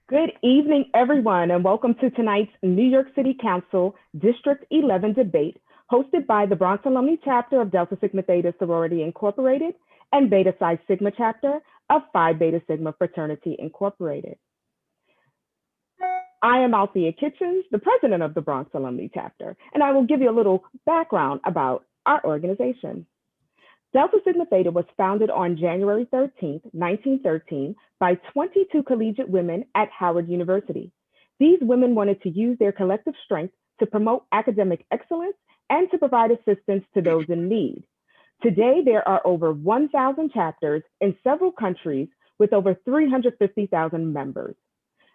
Good evening, everyone, and welcome to tonight's New York City Council District 11 debate, hosted by the Bronx Alumni Chapter of Delta Sigma Theta Sorority Incorporated and Beta Psi Sigma Chapter of Phi Beta Sigma Fraternity Incorporated. I am Althea Kitchens, the president of the Bronx Alumni Chapter, and I will give you a little background about our organization. Delta Sigma Theta was founded on January 13, 1913, by 22 collegiate women at Howard University. These women wanted to use their collective strength to promote academic excellence and to provide assistance to those in need. Today, there are over 1,000 chapters in several countries with over 350,000 members.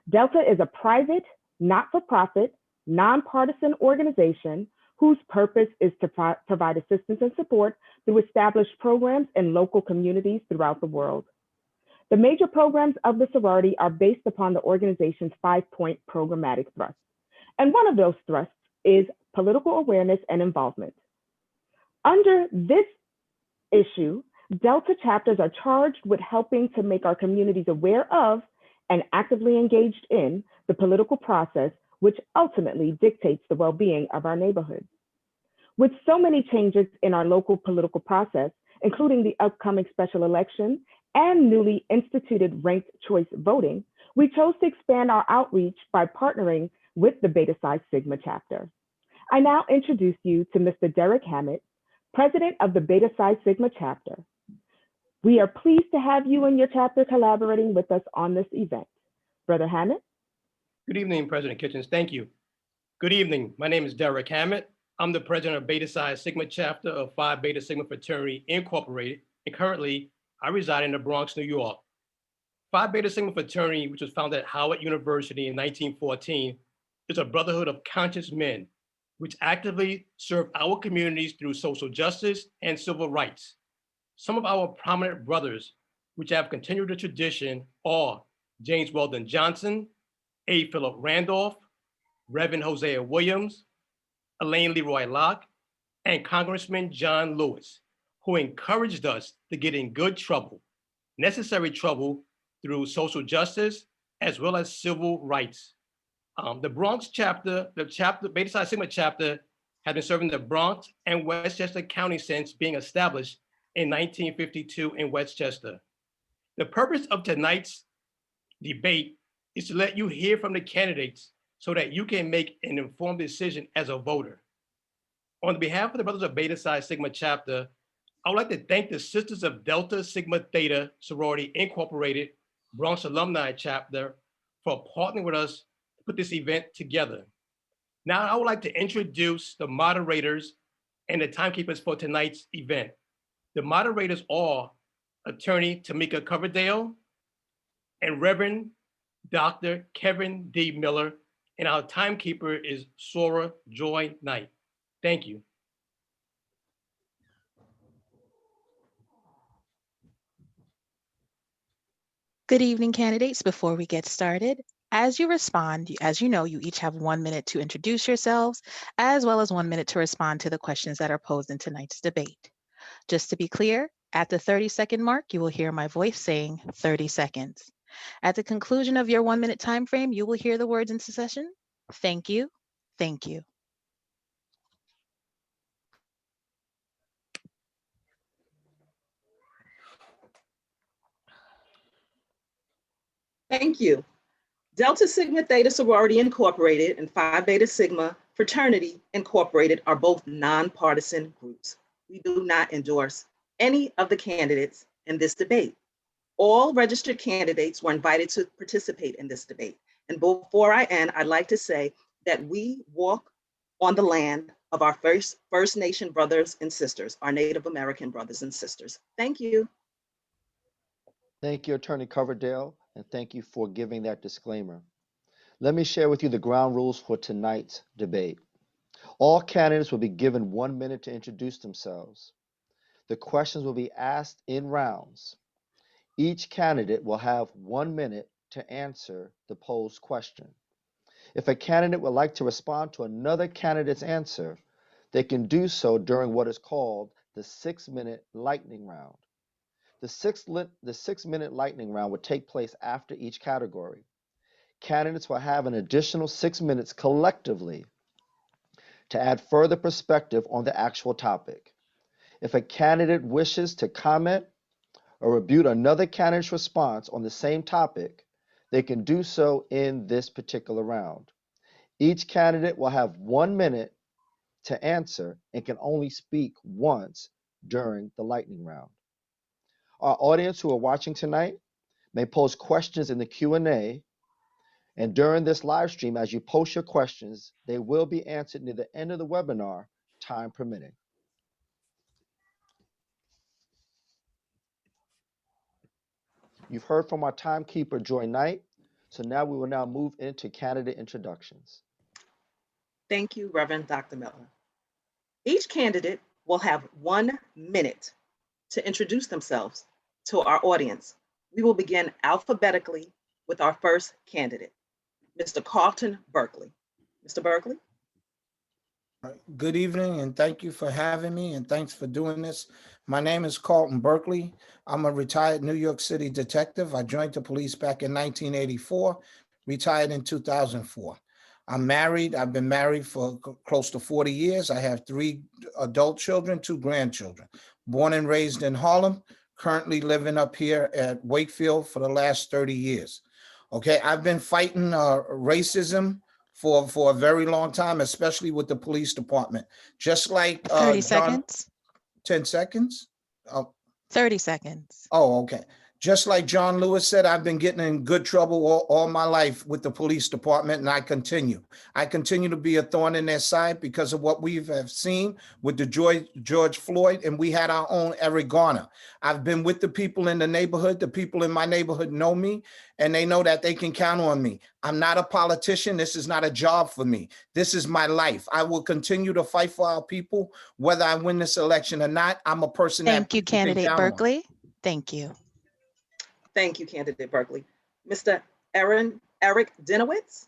Delta is a private, not-for-profit, nonpartisan organization whose purpose is to provide assistance and support through established programs in local communities throughout the world. The major programs of the sorority are based upon the organization's 5-point programmatic thrust. And one of those thrusts is political awareness and involvement. Under this issue, Delta chapters are charged with helping to make our communities aware of and actively engaged in the political process, which ultimately dictates the well-being of our neighborhoods. With so many changes in our local political process, including the upcoming special election and newly instituted ranked choice voting, we chose to expand our outreach by partnering with the Beta Psi Sigma chapter. I now introduce you to Mr. Derek Hammett, president of the Beta Psi Sigma chapter. We are pleased to have you and your chapter collaborating with us on this event. Brother Hammett? Good evening, President Kitchens. Thank you. Good evening. My name is Derek Hammett. I'm the president of Beta Psi Sigma chapter of Phi Beta Sigma Fraternity Incorporated, and currently I reside in the Bronx, New York. Phi Beta Sigma Fraternity, which was founded at Howard University in 1914, is a brotherhood of conscious men, which actively serve our communities through social justice and civil rights. Some of our prominent brothers, which have continued the tradition, are James Weldon Johnson, A. Philip Randolph, Reverend Hosea Williams, Elaine Leroy Locke, and Congressman John Lewis, who encouraged us to get in good trouble, necessary trouble through social justice, as well as civil rights. The Bronx chapter, Beta Psi Sigma chapter, has been serving the Bronx and Westchester County since being established in 1952 in Westchester. The purpose of tonight's debate is to let you hear from the candidates so that you can make an informed decision as a voter. On behalf of the Brothers of Beta Psi Sigma chapter, I would like to thank the Sisters of Delta Sigma Theta Sorority Incorporated Bronx Alumni Chapter for partnering with us to put this event together. Now I would like to introduce the moderators and the timekeepers for tonight's event. The moderators are Attorney Tamika Coverdale and Reverend Dr. Kevin D. Miller, and our timekeeper is Sora Joy Knight. Thank you. Good evening, candidates. Before we get started, as you respond, as you know, you each have 1 minute to introduce yourselves, as well as 1 minute to respond to the questions that are posed in tonight's debate. Just to be clear, at the 30-second mark, you will hear my voice saying 30 seconds. At the conclusion of your 1 minute time frame, you will hear the words in succession. Thank you. Thank you. Thank you. Delta Sigma Theta Sorority Incorporated and Phi Beta Sigma Fraternity Incorporated are both nonpartisan groups. We do not endorse any of the candidates in this debate. All registered candidates were invited to participate in this debate. And before I end, I'd like to say that we walk on the land of our First Nation brothers and sisters, our Native American brothers and sisters. Thank you. Thank you, Attorney Coverdale, and thank you for giving that disclaimer. Let me share with you the ground rules for tonight's debate. All candidates will be given 1 minute to introduce themselves. The questions will be asked in rounds. Each candidate will have 1 minute to answer the posed question. If a candidate would like to respond to another candidate's answer, they can do so during what is called the 6-minute lightning round. The 6-minute lightning round would take place after each category. Candidates will have an additional 6 minutes collectively to add further perspective on the actual topic. If a candidate wishes to comment or rebut another candidate's response on the same topic, they can do so in this particular round. Each candidate will have 1 minute to answer and can only speak once during the lightning round. Our audience who are watching tonight may pose questions in the Q&A, and during this live stream, as you post your questions, they will be answered near the end of the webinar, time permitting. You've heard from our timekeeper, Joy Knight, so now we will now move into candidate introductions. Thank you, Reverend Dr. Miller. Each candidate will have 1 minute to introduce themselves to our audience. We will begin alphabetically with our first candidate, Mr. Carlton Berkeley. Mr. Berkeley? Good evening, and thank you for having me, and thanks for doing this. My name is Carlton Berkeley. I'm a retired New York City detective. I joined the police back in 1984, retired in 2004. I'm married. I've been married for close to 40 years. I have 3 adult children, 2 grandchildren. Born and raised in Harlem, currently living up here at Wakefield for the last 30 years. Okay, I've been fighting racism for a very long time, especially with the police department. Just like 30 seconds. 10 seconds? Oh, 30 seconds. oh, okay. Just like John Lewis said, I've been getting in good trouble all my life with the police department, and I continue. I continue to be a thorn in their side because of what we have seen with the George Floyd, and we had our own Eric Garner. I've been with the people in the neighborhood. The people in my neighborhood know me, and they know that they can count on me. I'm not a politician. This is not a job for me. This is my life. I will continue to fight for our people, whether I win this election or not. I'm a person that Thank you, people can candidate count on. Berkeley. Thank you. Thank you, candidate Berkeley. Mr. Eric Dinowitz?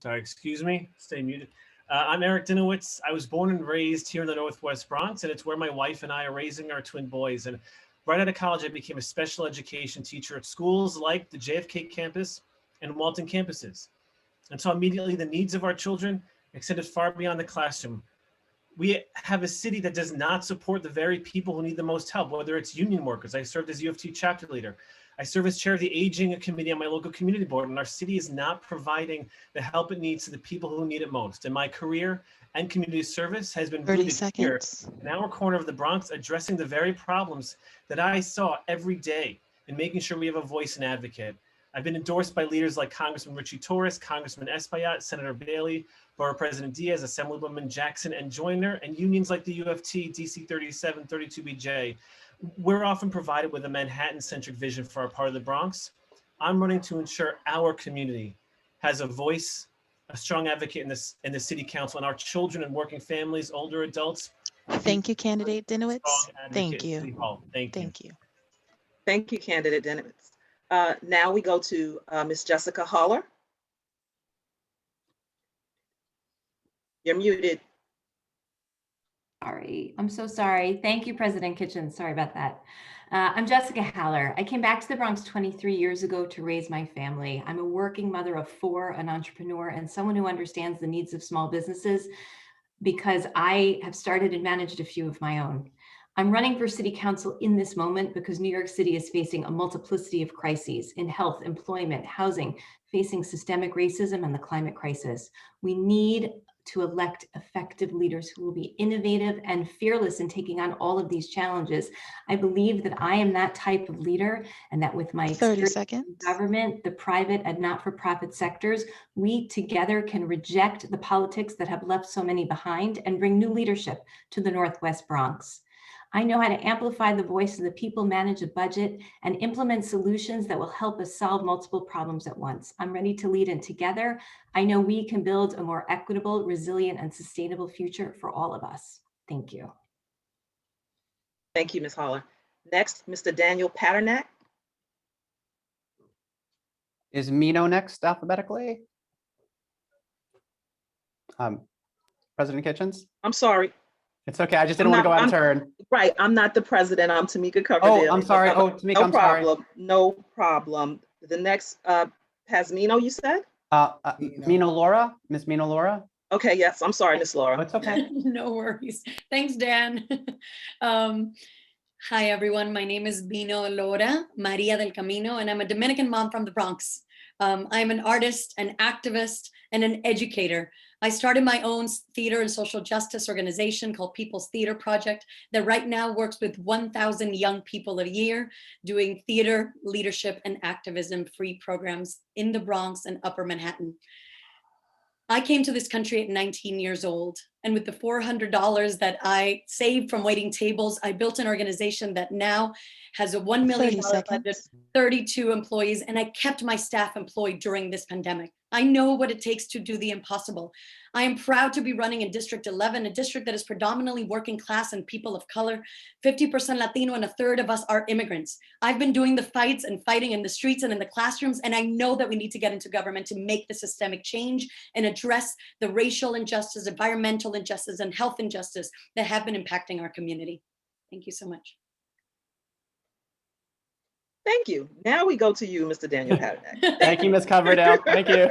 Sorry, excuse me, stay muted. I'm Eric Dinowitz. I was born and raised here in the Northwest Bronx, and it's where my wife and I are raising our twin boys. And right out of college, I became a special education teacher at schools like the JFK campus and Walton campuses. And so immediately the needs of our children extended far beyond the classroom. We have a city that does not support the very people who need the most help, whether it's union workers. I served as UFT chapter leader. I serve as chair of the aging committee on my local community board, and our city is not providing the help it needs to the people who need it most. And my career and community service has been 30 rooted here seconds. in our corner of the Bronx, addressing the very problems that I saw every day and making sure we have a voice and advocate. I've been endorsed by leaders like Congressman Richie Torres, Congressman Espaillat, Senator Bailey, Borough President Diaz, Assemblywoman Jackson and Joyner, and unions like the UFT, DC 37, 32BJ. We're often provided with a Manhattan-centric vision for our part of the Bronx. I'm running to ensure our community has a voice, a strong advocate in the city council, and our children and working families, older adults. Thank you, candidate Dinowitz. Strong advocate Thank in you. City Hall. Thank you. Thank you. Thank you, candidate Dinowitz. Now we go to Ms. Jessica Haller. You're muted. Sorry, I'm so sorry. Thank you, President Kitchen. Sorry about that. I'm Jessica Haller. I came back to the Bronx 23 years ago to raise my family. I'm a working mother of 4, an entrepreneur, and someone who understands the needs of small businesses because I have started and managed a few of my own. I'm running for city council in this moment because New York City is facing a multiplicity of crises in health, employment, housing, facing systemic racism and the climate crisis. We need to elect effective leaders who will be innovative and fearless in taking on all of these challenges. I believe that I am that type of leader, and that with my 30 experience seconds. in government, the private and not-for-profit sectors, we together can reject the politics that have left so many behind and bring new leadership to the Northwest Bronx. I know how to amplify the voice of the people, manage a budget, and implement solutions that will help us solve multiple problems at once. I'm ready to lead, and together, I know we can build a more equitable, resilient, and sustainable future for all of us. Thank you. Thank you, Ms. Haller. Next, Mr. Daniel Paternak. Is Mino next alphabetically? President Kitchens? I'm sorry. It's okay. I just didn't want to go out of turn. Right, I'm not the president. I'm Tamika Oh, Coverdale. I'm sorry. Oh, Tamika, No I'm sorry. problem. No problem. The next, Pasmino, you said? Mino Laura, Miss Mino Laura. Okay, yes, I'm sorry, Miss Oh, Laura. it's okay. No worries. Thanks, Dan. Hi, everyone. My name is Bino Lora, Maria del Camino, and I'm a Dominican mom from the Bronx. I'm an artist, an activist, and an educator. I started my own theater and social justice organization called People's Theater Project that right now works with 1,000 young people a year doing theater, leadership, and activism free programs in the Bronx and Upper Manhattan. I came to this country at 19 years old, and with the $400 that I saved from waiting tables, I built an organization that now has a $1 million 30 budget, seconds. 32 employees, and I kept my staff employed during this pandemic. I know what it takes to do the impossible. I am proud to be running in District 11, a district that is predominantly working class and people of color, 50% Latino, and a third of us are immigrants. I've been doing the fights and fighting in the streets and in the classrooms, and I know that we need to get into government to make the systemic change and address the racial injustice, environmental injustice, and health injustice that have been impacting our community. Thank you so much. Thank you. Now we go to you, Mr. Daniel Paternak. Thank you, Ms. Coverdale. Thank you.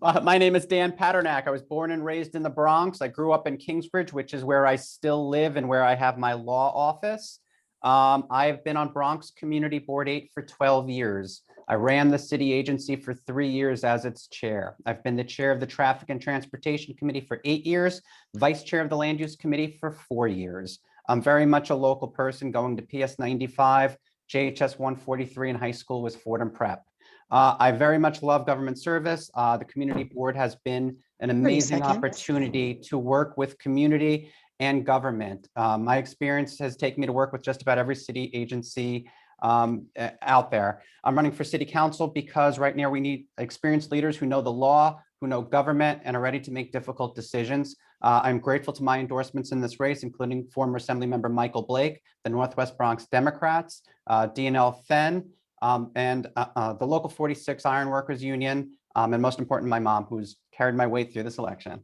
My name is Dan Paternak. I was born and raised in the Bronx. I grew up in Kingsbridge, which is where I still live and where I have my law office. I've been on Bronx Community Board 8 for 12 years. I ran the city agency for 3 years as its chair. I've been the chair of the Traffic and Transportation Committee for 8 years, vice chair of the Land Use Committee for 4 years. I'm very much a local person, going to PS 95, JHS 143 in high school was Fordham Prep. I very much love government service. The community board has been an amazing opportunity to work with community and government. My experience has taken me to work with just about every city agency out there. I'm running for city council because right now we need experienced leaders who know the law, who know government, and are ready to make difficult decisions. I'm grateful to my endorsements in this race, including former Assemblymember Michael Blake, the Northwest Bronx Democrats, DNL Fenn, and the Local 46 Ironworkers Union, and most important, my mom, who's carried my weight through this election.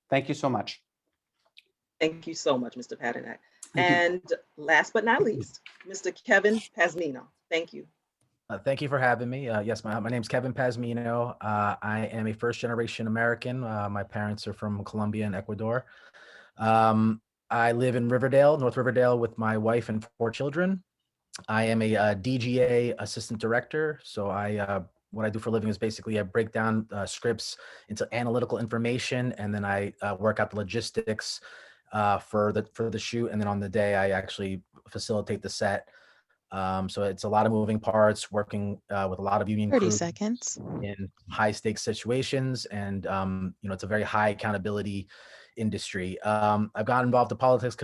Thank you so much. Thank you so much, Mr. Paternak. And last but not least, Mr. Kevin Pasmino. Thank you. Thank you for having me. Yes, my name is Kevin Pasmino. I am a first-generation American. My parents are from Colombia and Ecuador. I live in Riverdale, North Riverdale, with my wife and 4 children. I am a DGA assistant director. So what I do for a living is basically I break down scripts into analytical information, and then I work out the logistics for the shoot. And then on the day, I actually facilitate the set. So it's a lot of moving parts, working with a lot of union 30 crews seconds. in high stakes situations. And, it's a very high accountability industry. I've gotten involved in politics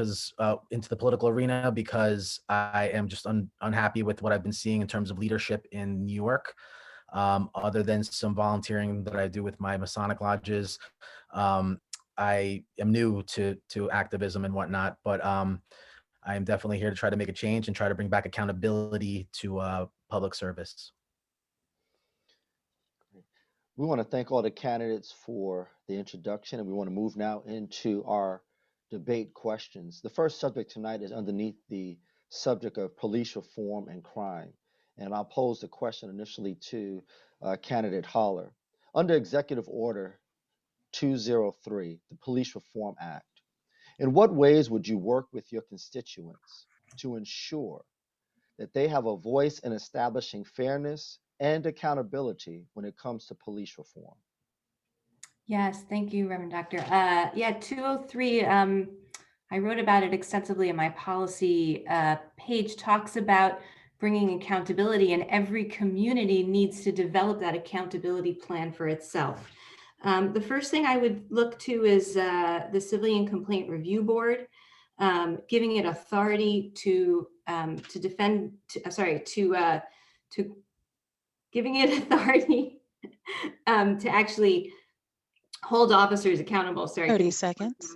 into the political arena because I am just unhappy with what I've been seeing in terms of leadership in New York. Other than some volunteering that I do with my Masonic lodges, I am new to activism and whatnot, but I am definitely here to try to make a change and try to bring back accountability to public service. We want to thank all the candidates for the introduction, and we want to move now into our debate questions. The first subject tonight is underneath the subject of police reform and crime. And I'll pose the question initially to candidate Holler. Under Executive Order 203, the Police Reform Act, in what ways would you work with your constituents to ensure that they have a voice in establishing fairness and accountability when it comes to police reform? Yes, thank you, Reverend Doctor. Yeah, 203, I wrote about it extensively in my policy page, talks about bringing accountability, and every community needs to develop that accountability plan for itself. The first thing I would look to is the Civilian Complaint Review Board, giving it authority to giving it authority to actually hold officers accountable. Sorry. 30 seconds.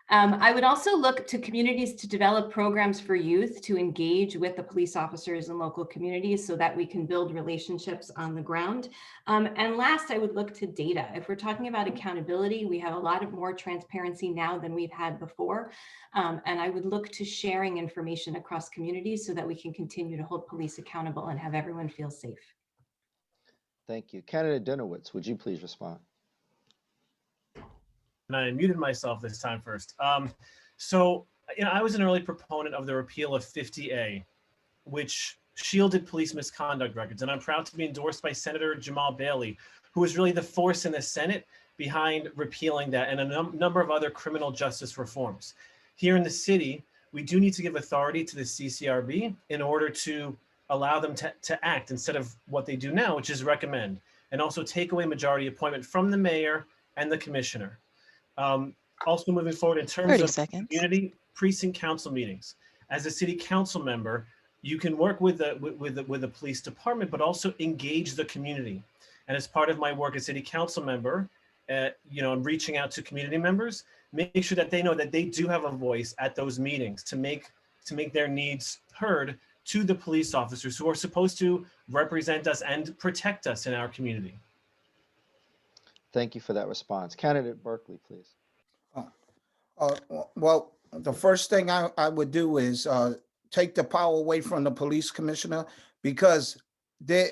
I would also look to communities to develop programs for youth to engage with the police officers in local communities so that we can build relationships on the ground. And last, I would look to data. If we're talking about accountability, we have a lot of more transparency now than we've had before. And I would look to sharing information across communities so that we can continue to hold police accountable and have everyone feel safe. Thank you. Candidate Dinowitz, would you please respond? And I muted myself this time first. So, I was an early proponent of the repeal of 50A, which shielded police misconduct records. And I'm proud to be endorsed by Senator Jamal Bailey, who was really the force in the Senate behind repealing that and a number of other criminal justice reforms. Here in the city, we do need to give authority to the CCRB in order to allow them to act instead of what they do now, which is recommend, and also take away majority appointment from the mayor and the commissioner. Also moving forward in terms of community precinct council meetings. As a city council member, you can work with the police department, but also engage the community. And as part of my work as city council member, I'm reaching out to community members, make sure that they know that they do have a voice at those meetings to make their needs heard to the police officers who are supposed to represent us and protect us in our community. Thank you for that response. Candidate Berkeley, please. Well, the first thing I would do is take the power away from the police commissioner, because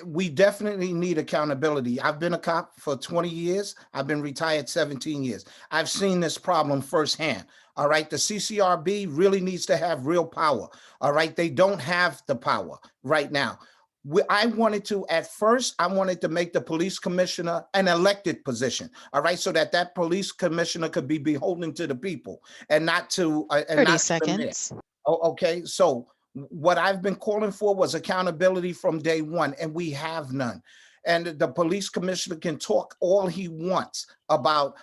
we definitely need accountability. I've been a cop for 20 years. I've been retired 17 years. I've seen this problem firsthand. All right. The CCRB really needs to have real power. All right. They don't have the power right now. I wanted to make the police commissioner an elected position. All right. So that police commissioner could be beholden to the people and not to 30 seconds. Okay. So what I've been calling for was accountability from day one, and we have none. And the police commissioner can talk all he wants about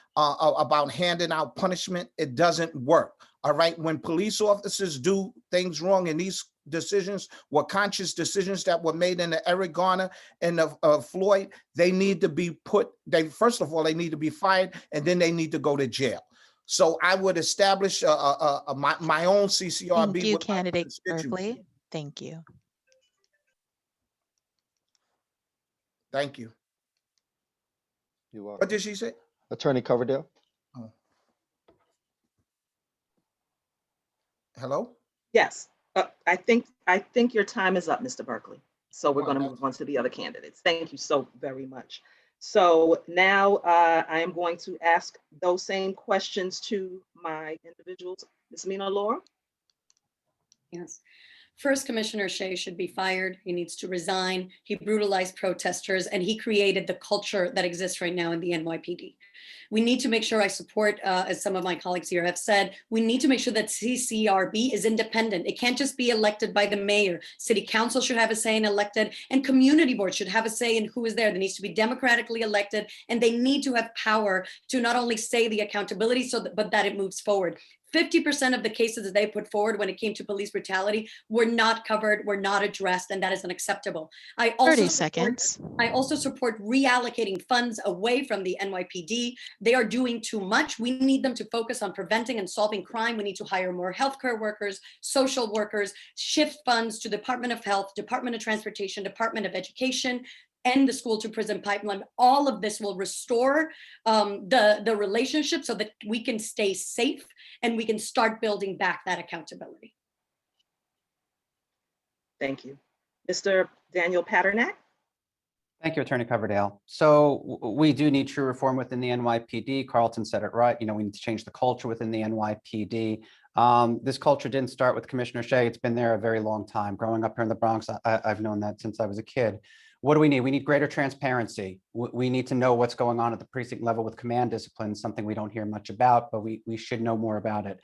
handing out punishment. It doesn't work. All right. When police officers do things wrong, and these decisions were conscious decisions that were made in the Eric Garner and the Floyd, they need to be first of all, they need to be fired, and then they need to go to jail. So I would establish my own CCRB. Thank you, candidate Berkeley. Thank you. Thank you. You're welcome. What did she say? Attorney Coverdale. Oh. Hello? Yes, I think your time is up, Mr. Berkeley. So we're going to move on to the other candidates. Thank you so very much. So now I am going to ask those same questions to my individuals. Ms. Mina Laura? Yes. First, Commissioner Shea should be fired. He needs to resign. He brutalized protesters, and he created the culture that exists right now in the NYPD. We need to make sure I support, as some of my colleagues here have said, we need to make sure that CCRB is independent. It can't just be elected by the mayor. City council should have a say in elected, and community boards should have a say in who is there. There needs to be democratically elected, and they need to have power to not only say the accountability, but that it moves forward. 50% of the cases that they put forward when it came to police brutality were not covered, were not addressed, and that is unacceptable. I also support reallocating funds away from the NYPD. They are doing too much. We need them to focus on preventing and solving crime. We need to hire more healthcare workers, social workers, shift funds to Department of Health, Department of Transportation, Department of Education, and the school to prison pipeline. All of this will restore the relationship so that we can stay safe and we can start building back that accountability. Thank you. Mr. Daniel Paternak? Thank you, Attorney Coverdale. So we do need true reform within the NYPD. Carlton said it right. We need to change the culture within the NYPD. This culture didn't start with Commissioner Shea. It's been there a very long time. Growing up here in the Bronx, I've known that since I was a kid. What do we need? We need greater transparency. We need to know what's going on at the precinct level with command discipline, something we don't hear much about, but we should know more about it.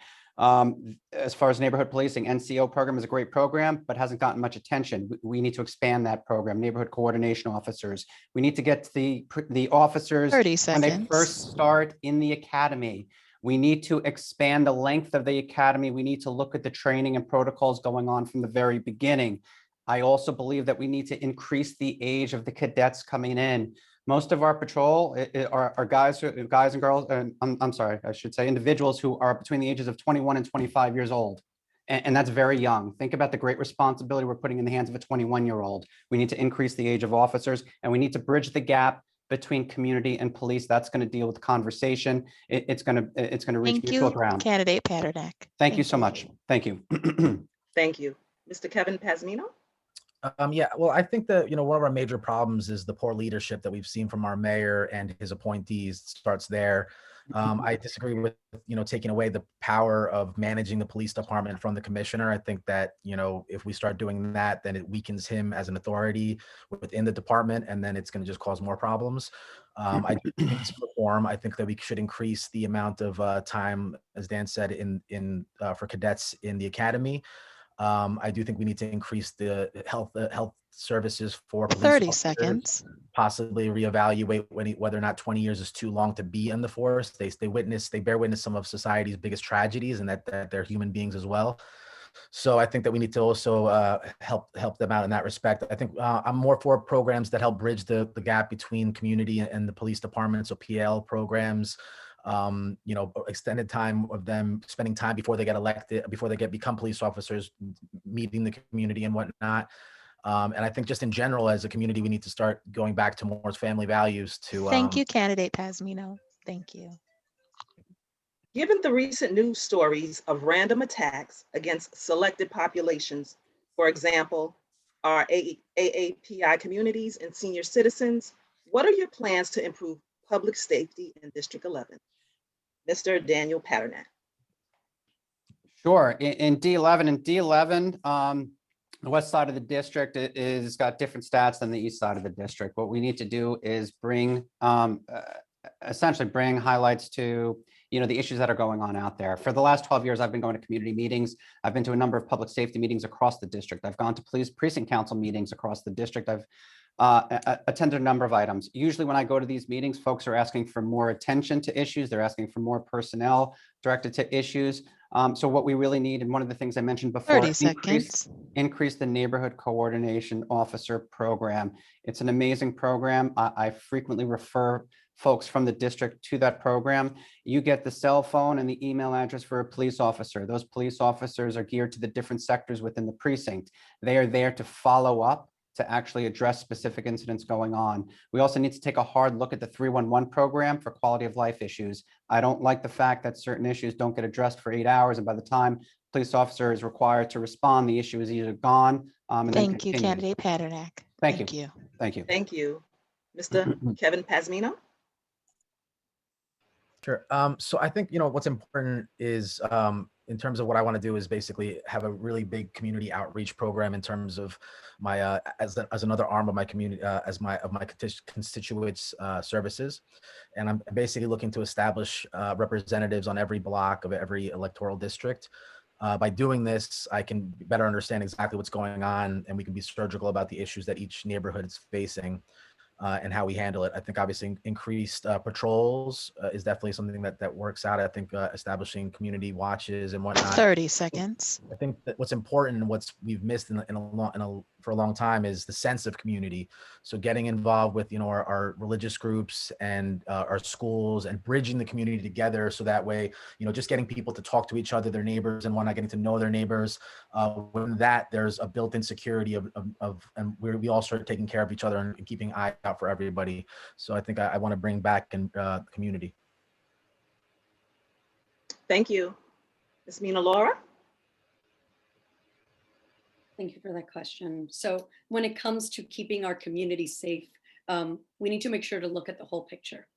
As far as neighborhood policing, NCO program is a great program, but hasn't gotten much attention. We need to expand that program. Neighborhood coordination officers. We need to get to the officers 30 seconds. when they first start in the academy. We need to expand the length of the academy. We need to look at the training and protocols going on from the very beginning. I also believe that we need to increase the age of the cadets coming in. Most of our patrol are guys and girls, and I'm sorry, I should say individuals who are between the ages of 21 and 25 years old. And that's very young. Think about the great responsibility we're putting in the hands of a 21-year-old. We need to increase the age of officers, and we need to bridge the gap between community and police. That's going to deal with the conversation. It's going to reach Thank mutual you, ground. candidate Paternak. Thank you so much. Thank you. Thank you. Mr. Kevin Pasmino? Yeah, well, I think that, one of our major problems is the poor leadership that we've seen from our mayor and his appointees. It starts there. I disagree with, taking away the power of managing the police department from the commissioner. I think that, if we start doing that, then it weakens him as an authority within the department, and then it's going to just cause more problems. I do think we need some reform. I think that we should increase the amount of time, as Dan said, in for cadets in the academy. I do think we need to increase the health services for police 30 officers, seconds. possibly reevaluate whether or not 20 years is too long to be in the force. They bear witness some of society's biggest tragedies, and that they're human beings as well. So I think that we need to also help them out in that respect. I think I'm more for programs that help bridge the gap between community and the police department. So PL programs, extended time of them spending time before they get elected, before they become police officers, meeting the community and whatnot. And I think just in general, as a community, we need to start going back to more family values to. Thank you, candidate Pasmino. Thank you. Given the recent news stories of random attacks against selected populations, for example, our AAPI communities and senior citizens, what are your plans to improve public safety in District 11? Mr. Daniel Paternak. Sure. In D11, the west side of the district is got different stats than the east side of the district. What we need to do is essentially bring highlights to the issues that are going on out there. For the last 12 years, I've been going to community meetings. I've been to a number of public safety meetings across the district. I've gone to police precinct council meetings across the district. I've attended a number of items. Usually when I go to these meetings, folks are asking for more attention to issues. They're asking for more personnel directed to issues. So what we really need, and one of the things I mentioned before, 30 seconds. increase the neighborhood coordination officer program. It's an amazing program. I frequently refer folks from the district to that program. You get the cell phone and the email address for a police officer. Those police officers are geared to the different sectors within the precinct. They are there to follow up, to actually address specific incidents going on. We also need to take a hard look at the 311 program for quality of life issues. I don't like the fact that certain issues don't get addressed for 8 hours, and by the time police officer is required to respond, the issue is either gone. Thank you, candidate Paternak. Thank you. Thank you. Thank you. Mr. Kevin Pasmino. Sure. So I think, what's important is in terms of what I want to do is basically have a really big community outreach program in terms of my as another arm of my community, of my constituents services. And I'm basically looking to establish representatives on every block of every electoral district. By doing this, I can better understand exactly what's going on, and we can be surgical about the issues that each neighborhood is facing. And how we handle it. I think obviously increased patrols is definitely something that works out. I think establishing community watches and whatnot. 30 seconds. I think that what's important and we've missed for a long time is the sense of community. So getting involved with our religious groups and our schools and bridging the community together, so that way just getting people to talk to each other, their neighbors, and whatnot, getting to know their neighbors. When there's a built-in security of and we all start taking care of each other and keeping eye out for everybody. So I think I want to bring back community. Thank you. Ms. Mina Laura. Thank you for that question. So when it comes to keeping our community safe, we need to make sure to look at the whole picture.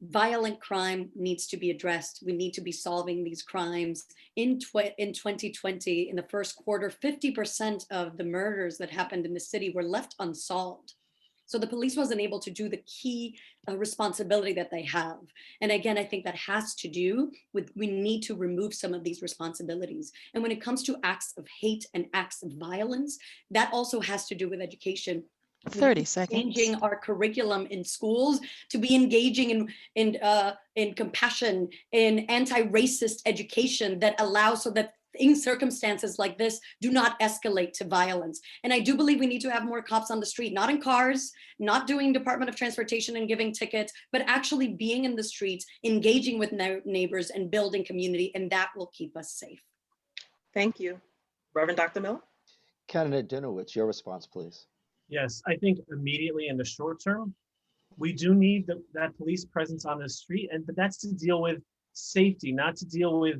Violent crime needs to be addressed. We need to be solving these crimes. In 2020, in the first quarter, 50% of the murders that happened in the city were left unsolved. So the police wasn't able to do the key responsibility that they have. And again, I think that has to do with, we need to remove some of these responsibilities. And when it comes to acts of hate and acts of violence, that also has to do with education. 30 seconds. Changing our curriculum in schools to be engaging in compassion, in anti-racist education that allows so that in circumstances like this do not escalate to violence. And I do believe we need to have more cops on the street, not in cars, not doing Department of Transportation and giving tickets, but actually being in the streets, engaging with neighbors and building community, and that will keep us safe. Thank you. Reverend Dr. Miller? Candidate Dinowitz, your response, please. Yes, I think immediately in the short term, we do need that police presence on the street, but that's to deal with safety, not to deal with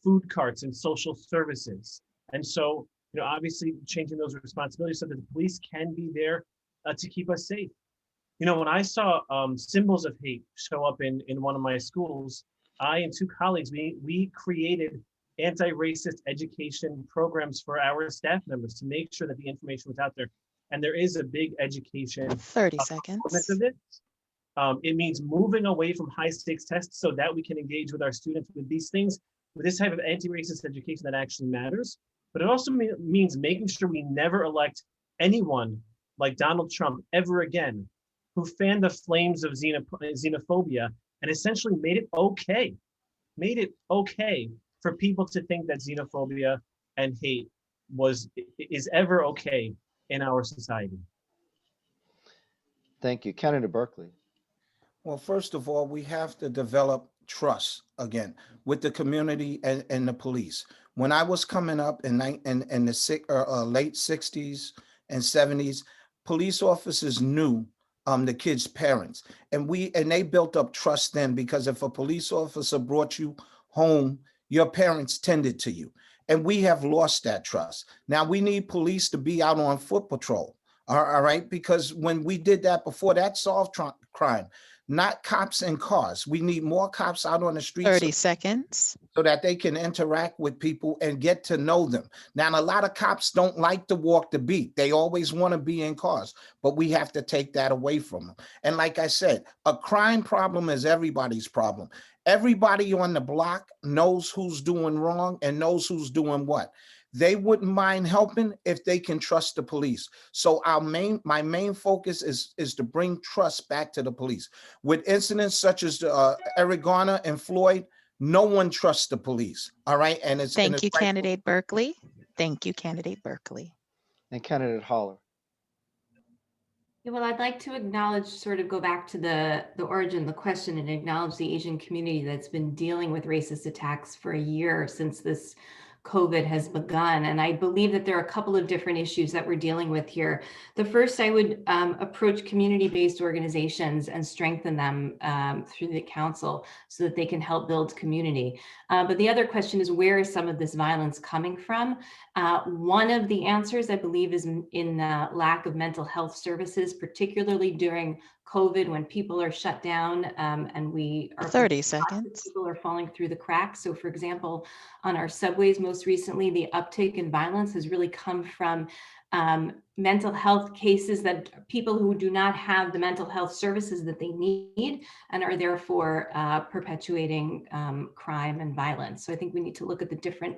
food carts and social services. And so, obviously changing those responsibilities so that the police can be there to keep us safe. When I saw symbols of hate show up in one of my schools, I and two colleagues, we created anti-racist education programs for our staff members to make sure that the information was out there. And there is a big education 30 seconds. Of it. It means moving away from high stakes tests so that we can engage with our students with these things, with this type of anti-racist education that actually matters. But it also means making sure we never elect anyone like Donald Trump ever again, who fanned the flames of xenophobia and essentially made it okay for people to think that xenophobia and hate is ever okay in our society. Thank you. Candidate Berkeley. Well, first of all, we have to develop trust again with the community and the police. When I was coming up in the late 60s and 70s, police officers knew the kids' parents, and they built up trust then, because if a police officer brought you home, your parents tended to you. And we have lost that trust. Now we need police to be out on foot patrol. All right, because when we did that before, that solved crime, not cops in cars. We need more cops out on the streets. 30 seconds. So that they can interact with people and get to know them. Now, a lot of cops don't like to walk the beat. They always want to be in cars, but we have to take that away from them. And like I said, a crime problem is everybody's problem. Everybody on the block knows who's doing wrong and knows who's doing what. They wouldn't mind helping if they can trust the police. So my main focus is to bring trust back to the police. With incidents such as Eric Garner and Floyd, no one trusts the police. All right. And it's Thank you, Candidate Berkeley. Thank you, Candidate Berkeley. And Candidate Holler. Yeah, well, I'd like to acknowledge, sort of go back to the origin of the question and acknowledge the Asian community that's been dealing with racist attacks for a year since this COVID has begun. And I believe that there are a couple of different issues that we're dealing with here. The first, I would approach community-based organizations and strengthen them through the council so that they can help build community. But the other question is, where is some of this violence coming from? One of the answers, I believe, is in lack of mental health services, particularly during COVID, when people are shut down and we are 30 seconds. People are falling through the cracks. So for example, on our subways most recently, the uptick in violence has really come from mental health cases, that people who do not have the mental health services that they need and are therefore perpetuating crime and violence. So I think we need to look at the different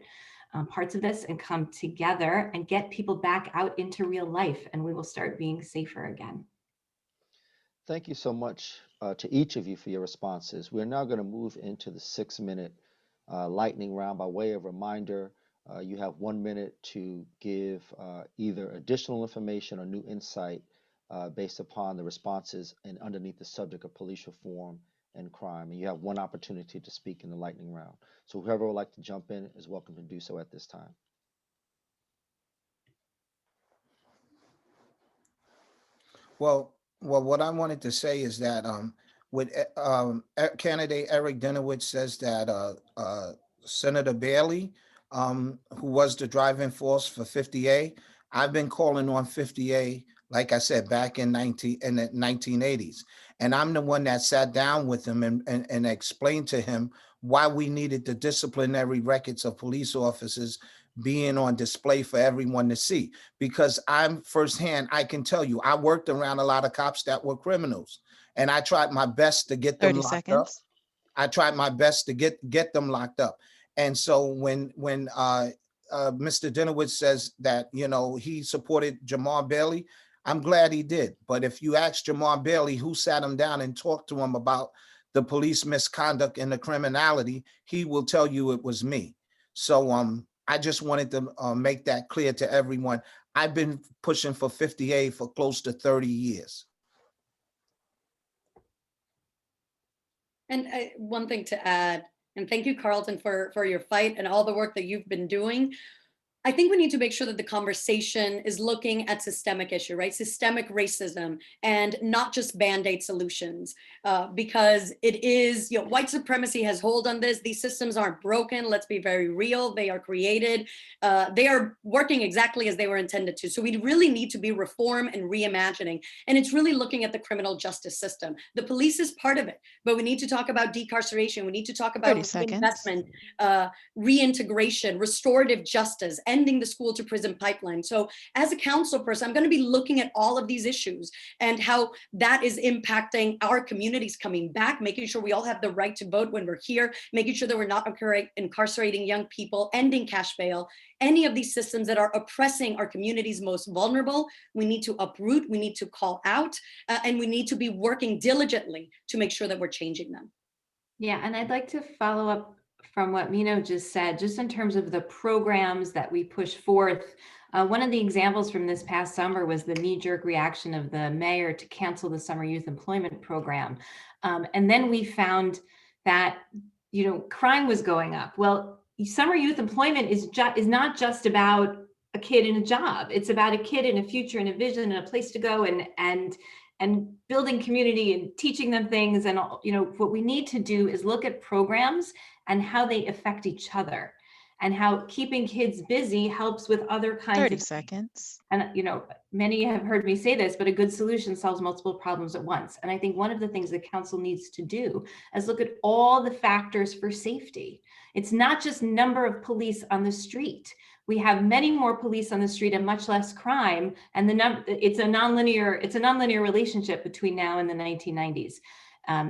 parts of this and come together and get people back out into real life, and we will start being safer again. Thank you so much to each of you for your responses. We're now going to move into the 6-minute lightning round. By way of reminder, you have 1 minute to give either additional information or new insight based upon the responses and underneath the subject of police reform and crime. And you have one opportunity to speak in the lightning round. So whoever would like to jump in is welcome to do so at this time. Well, what I wanted to say is that with candidate Eric Dinowitz says that Senator Bailey, who was the driving force for 50A, I've been calling on 50A, like I said, back in the 1980s. And I'm the one that sat down with him and explained to him why we needed the disciplinary records of police officers being on display for everyone to see. Because I'm firsthand, I can tell you, I worked around a lot of cops that were criminals, and I tried my best to get them 30 locked seconds. up. I tried my best to get them locked up. And so when Mr. Dinowitz says that, he supported Jamal Bailey, I'm glad he did. But if you ask Jamal Bailey who sat him down and talked to him about the police misconduct and the criminality, he will tell you it was me. So I just wanted to make that clear to everyone. I've been pushing for 50A for close to 30 years. And one thing to add, and thank you, Carlton, for your fight and all the work that you've been doing. I think we need to make sure that the conversation is looking at systemic issue, right? Systemic racism and not just Band-Aid solutions, because it is, white supremacy has hold on this. These systems aren't broken. Let's be very real. They are created. They are working exactly as they were intended to. So we really need to be reform and reimagining. And it's really looking at the criminal justice system. The police is part of it, but we need to talk about decarceration. We need to talk about 30 seconds. investment, reintegration, restorative justice, ending the school to prison pipeline. So as a council person, I'm going to be looking at all of these issues and how that is impacting our communities coming back, making sure we all have the right to vote when we're here, making sure that we're not incarcerating young people, ending cash bail, any of these systems that are oppressing our communities most vulnerable. We need to uproot, we need to call out, and we need to be working diligently to make sure that we're changing them. Yeah, and I'd like to follow up from what Mino just said, just in terms of the programs that we push forth. One of the examples from this past summer was the knee-jerk reaction of the mayor to cancel the summer youth employment program. And then we found that, crime was going up. Well, summer youth employment is not just about a kid in a job. It's about a kid in a future and a vision and a place to go and building community and teaching them things. And, what we need to do is look at programs and how they affect each other and how keeping kids busy helps with other kinds 30 of seconds. And, many have heard me say this, but a good solution solves multiple problems at once. And I think one of the things the council needs to do is look at all the factors for safety. It's not just number of police on the street. We have many more police on the street and much less crime. And it's a nonlinear relationship between now and the 1990s.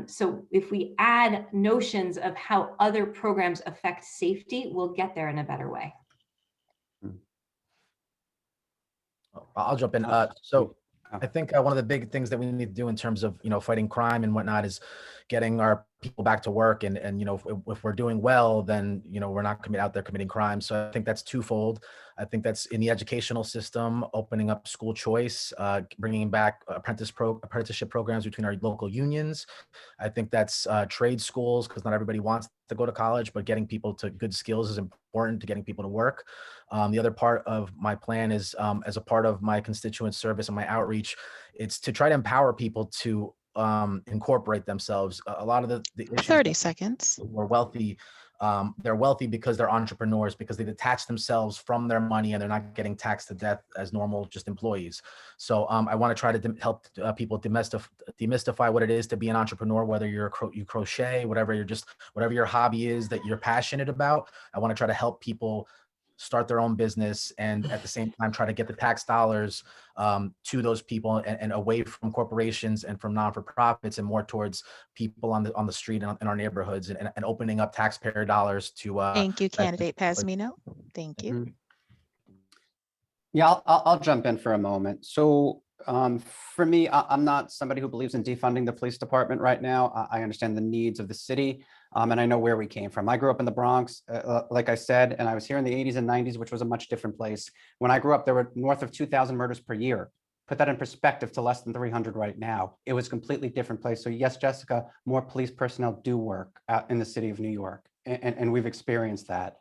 So if we add notions of how other programs affect safety, we'll get there in a better way. I'll jump in. So I think one of the big things that we need to do in terms of, fighting crime and whatnot is getting our people back to work. And if we're doing well, then, we're not out there committing crime. So I think that's twofold. I think that's in the educational system, opening up school choice, bringing back apprenticeship programs between our local unions. I think that's trade schools, because not everybody wants to go to college, but getting people to good skills is important to getting people to work. The other part of my plan is, as a part of my constituent service and my outreach, it's to try to empower people to incorporate themselves. A lot of the issues 30 seconds. We're wealthy. They're wealthy because they're entrepreneurs, because they detach themselves from their money and they're not getting taxed to death as normal, just employees. So I want to try to help people demystify what it is to be an entrepreneur, whether you crochet, whatever your hobby is that you're passionate about. I want to try to help people start their own business and at the same time try to get the tax dollars to those people and away from corporations and from non-for-profits and more towards people on the street and in our neighborhoods and opening up taxpayer dollars to Thank you, candidate Pazmino. Thank you. Yeah, I'll jump in for a moment. So for me, I'm not somebody who believes in defunding the police department right now. I understand the needs of the city. And I know where we came from. I grew up in the Bronx, like I said, and I was here in the 80s and 90s, which was a much different place. When I grew up, there were north of 2,000 murders per year. Put that in perspective to less than 300 right now. It was a completely different place. So yes, Jessica, more police personnel do work out in the city of New York, and we've experienced that.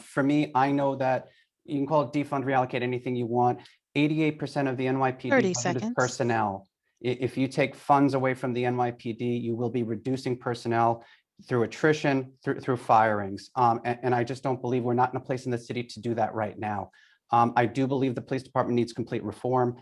For me, I know that you can call it defund, reallocate, anything you want. 88% of the NYPD 30 budget is seconds. personnel. If you take funds away from the NYPD, you will be reducing personnel through attrition, through firings. And I just don't believe we're not in a place in the city to do that right now. I do believe the police department needs complete reform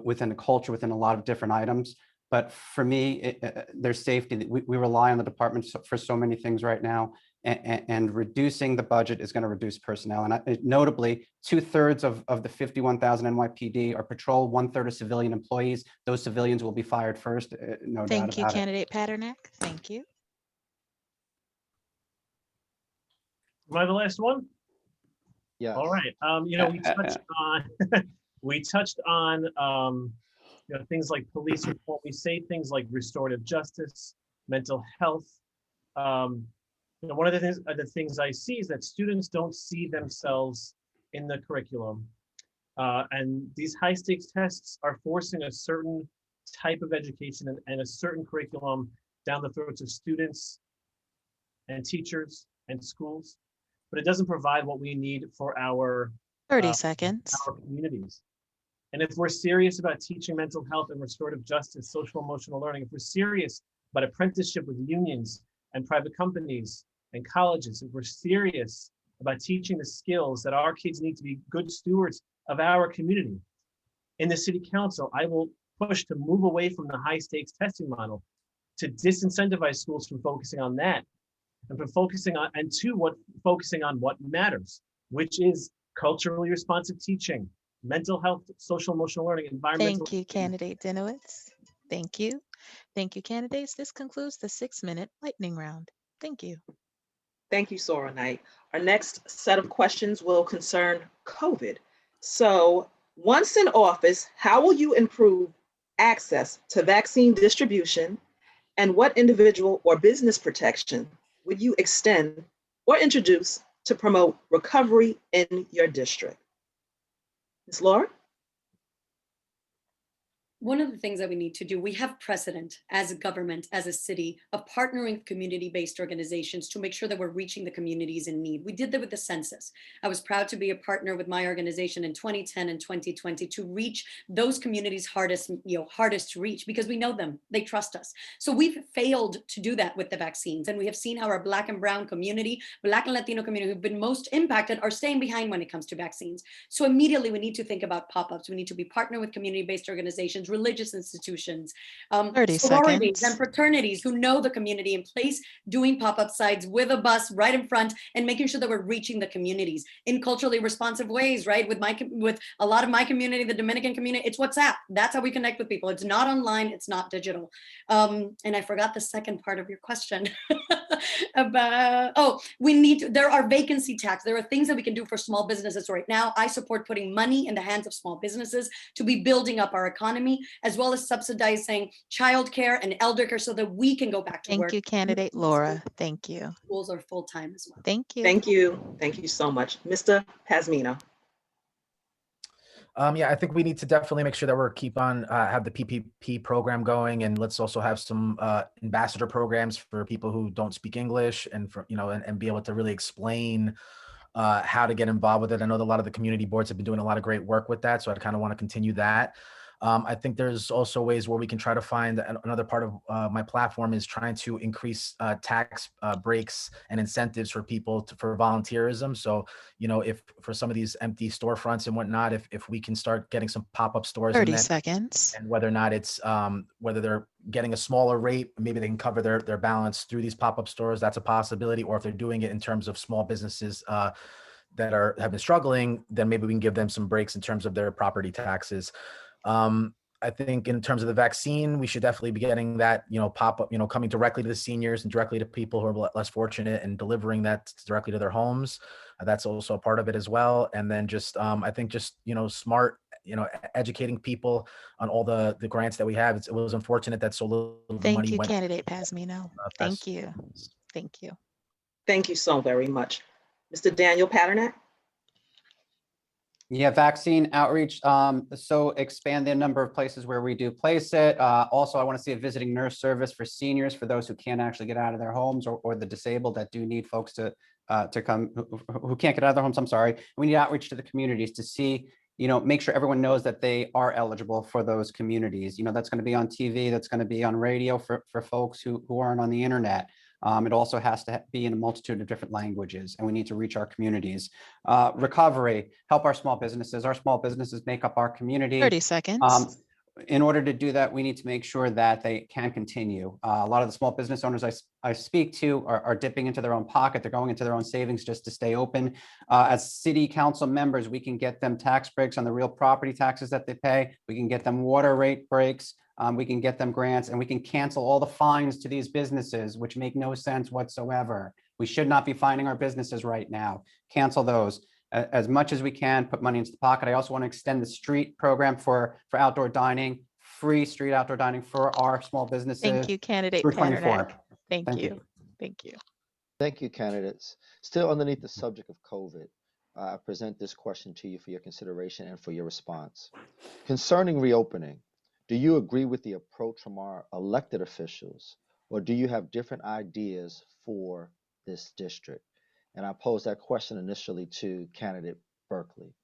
within the culture, within a lot of different items. But for me, there's safety. We rely on the department for so many things right now. And reducing the budget is going to reduce personnel. And notably, 2/3 of the 51,000 NYPD are patrol, 1/3 of civilian employees. Those civilians will be fired first, no doubt Thank you, about it. candidate Paternak. Thank you. Am I the last one? Yes. All right. We touched on things like police reform. We say things like restorative justice, mental health. one of the things I see is that students don't see themselves in the curriculum. And these high stakes tests are forcing a certain type of education and a certain curriculum down the throats of students and teachers and schools, but it doesn't provide what we need for 30 seconds. our communities. And if we're serious about teaching mental health and restorative justice, social emotional learning, if we're serious about apprenticeship with unions and private companies and colleges, if we're serious about teaching the skills that our kids need to be good stewards of our community, in the city council, I will push to move away from the high stakes testing model, to disincentivize schools from focusing on that, and from focusing on, and to focusing on what matters, which is culturally responsive teaching, mental health, social emotional learning, environmental. Thank you, candidate Dinowitz. Thank you. Thank you, candidates. This concludes the 6-minute lightning round. Thank you. Thank you, Sora Knight. Our next set of questions will concern COVID. So once in office, how will you improve access to vaccine distribution, and what individual or business protection would you extend or introduce to promote recovery in your district? Ms. Laura? One of the things that we need to do, we have precedent as a government, as a city, of partnering with community-based organizations to make sure that we're reaching the communities in need. We did that with the census. I was proud to be a partner with my organization in 2010 and 2020 to reach those communities hardest to reach, because we know them, they trust us. So we've failed to do that with the vaccines. And we have seen how our Black and Brown community, Black and Latino community who've been most impacted are staying behind when it comes to vaccines. So immediately we need to think about pop-ups. We need to be partnering with community-based organizations, religious institutions, 30 sororities seconds. and fraternities who know the community in place, doing pop-up sites with a bus right in front and making sure that we're reaching the communities in culturally responsive ways, right? With a lot of my community, the Dominican community, it's WhatsApp. That's how we connect with people. It's not online, it's not digital. And I forgot the second part of your question. About, there are vacancy tax. There are things that we can do for small businesses right now. I support putting money in the hands of small businesses to be building up our economy, as well as subsidizing childcare and elder care so that we can go back to work. Thank you, candidate Laura. Thank you. Schools are full-time as well. Thank you. Thank you. Thank you so much. Mr. Pasmino. Yeah, I think we need to definitely make sure that we're have the PPP program going, and let's also have some ambassador programs for people who don't speak English, and for and be able to really explain how to get involved with it. I know that a lot of the community boards have been doing a lot of great work with that, so I kind of want to continue that. I think there's also ways where we can try to find another part of my platform is trying to increase tax breaks and incentives for people for volunteerism. So, if for some of these empty storefronts and whatnot, if we can start getting some pop-up stores 30 in seconds. and whether or not it's whether they're getting a smaller rate, maybe they can cover their balance through these pop-up stores, that's a possibility. Or if they're doing it in terms of small businesses that have been struggling, then maybe we can give them some breaks in terms of their property taxes. I think in terms of the vaccine, we should definitely be getting that, pop up, coming directly to the seniors and directly to people who are less fortunate and delivering that directly to their homes. That's also a part of it as well. And then just, I think just, smart, educating people on all the grants that we have. It was unfortunate that so little Thank money you, went. candidate Pasmino. Thank you. Thank you. Thank you so very much. Mr. Daniel Paternak. Yeah, vaccine outreach. So expand the number of places where we do place it. Also, I want to see a visiting nurse service for seniors, for those who can't actually get out of their homes, or the disabled that do need folks to come who can't get out of their homes. I'm sorry. We need outreach to the communities to see, make sure everyone knows that they are eligible for those communities. That's going to be on TV. That's going to be on radio for folks who aren't on the internet. It also has to be in a multitude of different languages, and we need to reach our communities. Recovery, help our small businesses. Our small businesses make up our community. 30 seconds. In order to do that, we need to make sure that they can continue. A lot of the small business owners I speak to are dipping into their own pocket. They're going into their own savings just to stay open. As city council members, we can get them tax breaks on the real property taxes that they pay. We can get them water rate breaks. We can get them grants, and we can cancel all the fines to these businesses, which make no sense whatsoever. We should not be fining our businesses right now. Cancel those as much as we can, put money into the pocket. I also want to extend the street program for outdoor dining, free street outdoor dining for our small businesses. Thank you, candidate through 24. Paternak. Thank you. Thank you. Thank you, candidates. Still underneath the subject of COVID, I present this question to you for your consideration and for your response. Concerning reopening, do you agree with the approach from our elected officials, or do you have different ideas for this district? And I posed that question initially to candidate Berkeley.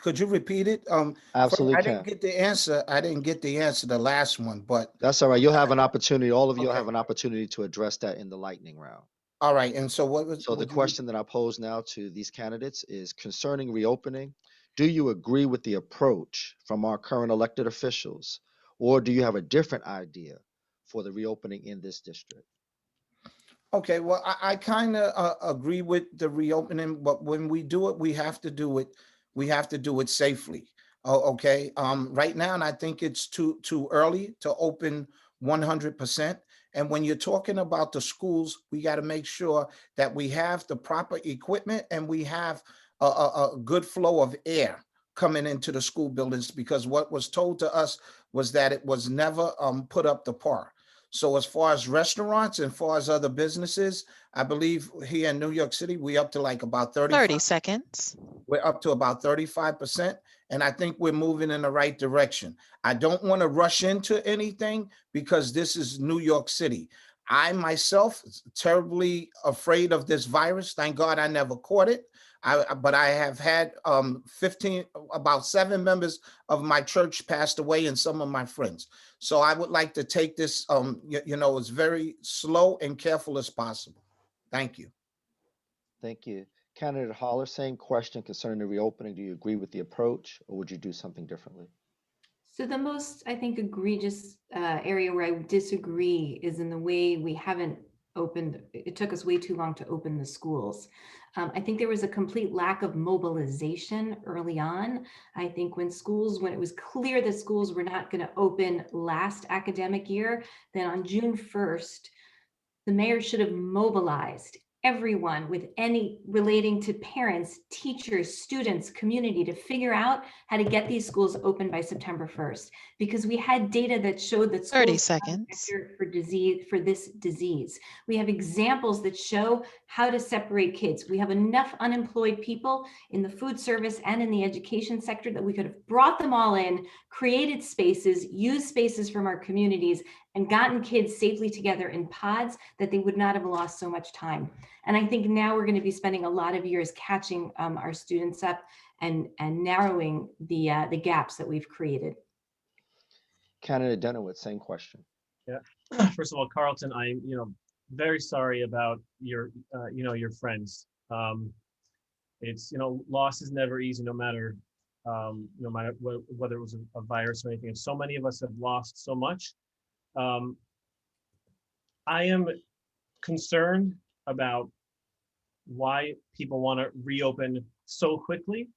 Could you repeat it? Absolutely I didn't can. get the answer. I didn't get the answer, the last one, but That's all right. You'll have an opportunity, all of you will okay. have an opportunity to address that in the lightning round. All right. And so what was, So the would you, question that I pose now to these candidates is concerning reopening. Do you agree with the approach from our current elected officials, or do you have a different idea for the reopening in this district? okay, well, I kind of agree with the reopening, but when we do it, we have to do it safely. Oh, okay. Right now, and I think it's too early to open 100%. And when you're talking about the schools, we got to make sure that we have the proper equipment and we have a good flow of air coming into the school buildings, because what was told to us was that it was never put up to par. So as far as restaurants and far as other businesses, I believe here in New York City, we up to like about 30 seconds. we're up to about 35%. And I think we're moving in the right direction. I don't want to rush into anything because this is New York City. I myself terribly afraid of this virus. Thank God I never caught it. But I have had about 7 members of my church passed away and some of my friends. So I would like to take this, as very slow and careful as possible. Thank you. Thank you. Candidate Holler, same question concerning the reopening. Do you agree with the approach, or would you do something differently? So the most, I think, egregious area where I disagree is in the way we haven't opened. It took us way too long to open the schools. I think there was a complete lack of mobilization early on. I think when it was clear that schools were not going to open last academic year, then on June 1st, the mayor should have mobilized everyone with any relating to parents, teachers, students, community to figure out how to get these schools open by September 1st, because we had data that showed that 30 schools seconds. for this disease. We have examples that show how to separate kids. We have enough unemployed people in the food service and in the education sector that we could have brought them all in, created spaces, used spaces from our communities, and gotten kids safely together in pods that they would not have lost so much time. And I think now we're going to be spending a lot of years catching our students up and narrowing the gaps that we've created. Candidate Denowitz, same question. Yeah. First of all, Carlton, I'm very sorry about your friends. It's loss is never easy, no matter whether it was a virus or anything. And so many of us have lost so much. I am concerned about why people want to reopen so quickly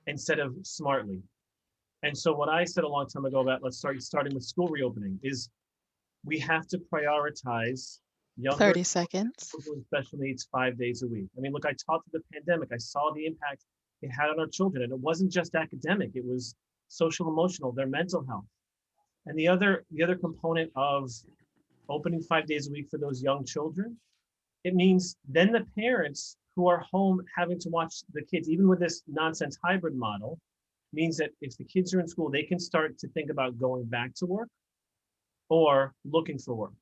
instead of smartly. And so what I said a long time ago about starting with school reopening is we have to prioritize younger 30 seconds. people with special needs 5 days a week. I mean, look, I taught through the pandemic. I saw the impact it had on our children. And it wasn't just academic, it was social, emotional, their mental health. And the other component of opening 5 days a week for those young children, it means then the parents who are home having to watch the kids, even with this nonsense hybrid model, means that if the kids are in school, they can start to think about going back to work or looking for work.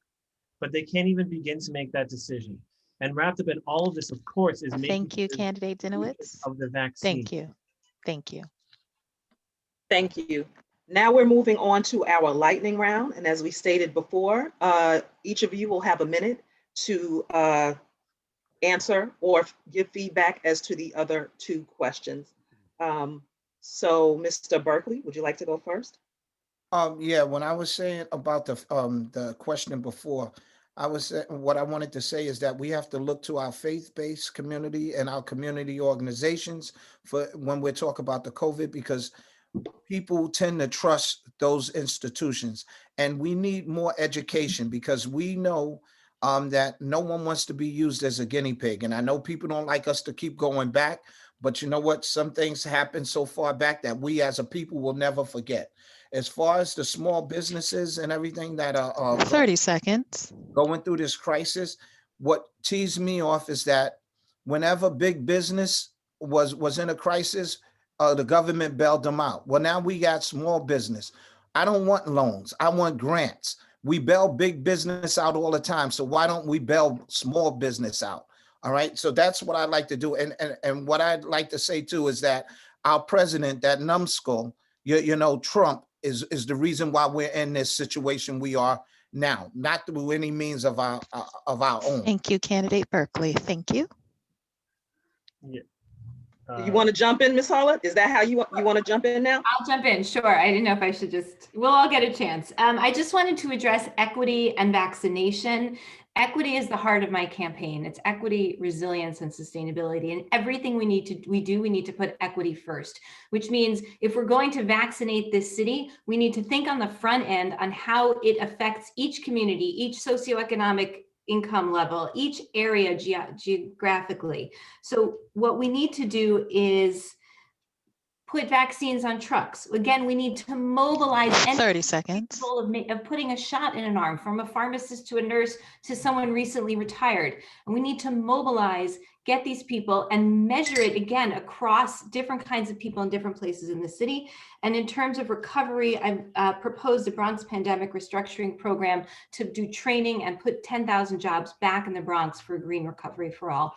But they can't even begin to make that decision. And wrapped up in all of this, of course, is making Thank you, candidate Denowitz. of the vaccine. Thank you. Thank you. Thank you. Now we're moving on to our lightning round. And as we stated before, each of you will have a minute to answer or give feedback as to the other 2 questions. So Mr. Berkeley, would you like to go first? Yeah, when I was saying about the question before, what I wanted to say is that we have to look to our faith-based community and our community organizations for when we talk about the COVID, because people tend to trust those institutions, and we need more education, because we know that no one wants to be used as a guinea pig. And I know people don't like us to keep going back, but you know what? Some things happen so far back that we as a people will never forget. As far as the small businesses and everything that are 30 seconds. going through this crisis, what teased me off is that whenever big business was in a crisis, the government bailed them out. Well, now we got small business. I don't want loans. I want grants. We bail big business out all the time. So why don't we bail small business out? All right. So that's what I'd like to do. And what I'd like to say too is that our president, that numbskull, Trump, is the reason why we're in this situation we are now, not through any means of our own. Thank you, candidate Berkeley. Thank you. Yeah. Do you want to jump in, Ms. Hollett? Is that how you want to jump in now? I'll jump in. Sure. I didn't know if I should we'll all get a chance. I just wanted to address equity and vaccination. Equity is the heart of my campaign. It's equity, resilience, and sustainability. And everything we need to put equity first, which means if we're going to vaccinate this city, we need to think on the front end on how it affects each community, each socioeconomic income level, each area geographically. So what we need to do is put vaccines on trucks. Again, we need to mobilize 30 seconds of putting a shot in an arm, from a pharmacist to a nurse to someone recently retired. And we need to mobilize, get these people and measure it again across different kinds of people in different places in the city. And in terms of recovery, I've proposed a Bronx pandemic restructuring program to do training and put 10,000 jobs back in the Bronx for green recovery for all.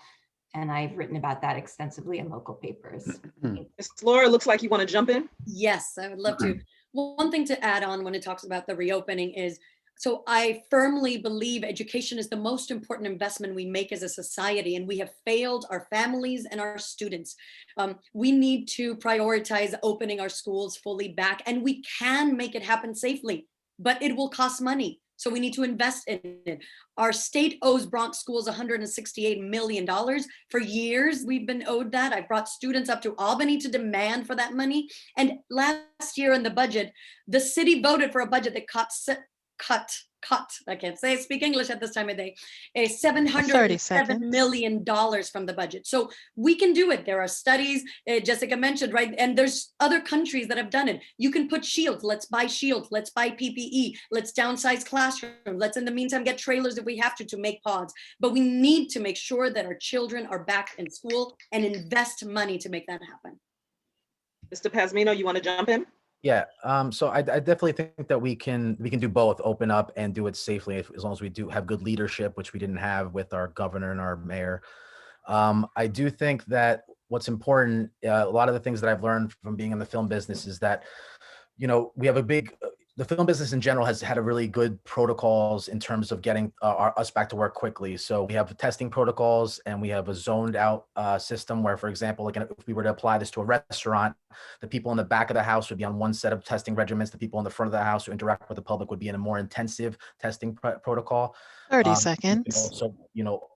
And I've written about that extensively in local papers. Ms. Laura, looks like you want to jump in. Yes, I would love to. One thing to add on when it talks about the reopening is, so I firmly believe education is the most important investment we make as a society, and we have failed our families and our students. We need to prioritize opening our schools fully back, and we can make it happen safely, but it will cost money. So we need to invest in it. Our state owes Bronx schools $168 million. For years, we've been owed that. I brought students up to Albany to demand for that money. And last year in the budget, the city voted for a budget that I can't speak English at this time of day, $707 million from the budget. So we can do it. There are studies, Jessica mentioned, right? And there's other countries that have done it. You can put shields. Let's buy shields. Let's buy PPE. Let's downsize classrooms. Let's, in the meantime, get trailers if we have to make pods. But we need to make sure that our children are back in school and invest money to make that happen. Mr. Pasmino, you want to jump in? Yeah, so I definitely think that we can do both, open up and do it safely, as long as we do have good leadership, which we didn't have with our governor and our mayor. I do think that what's important, a lot of the things that I've learned from being in the film business is that, we have the film business in general has had a really good protocols in terms of getting us back to work quickly. So we have testing protocols and we have a zoned out system where, for example, like if we were to apply this to a restaurant, the people in the back of the house would be on one set of testing regimens. The people in the front of the house who interact with the public would be in a more intensive testing protocol. 30 seconds. So,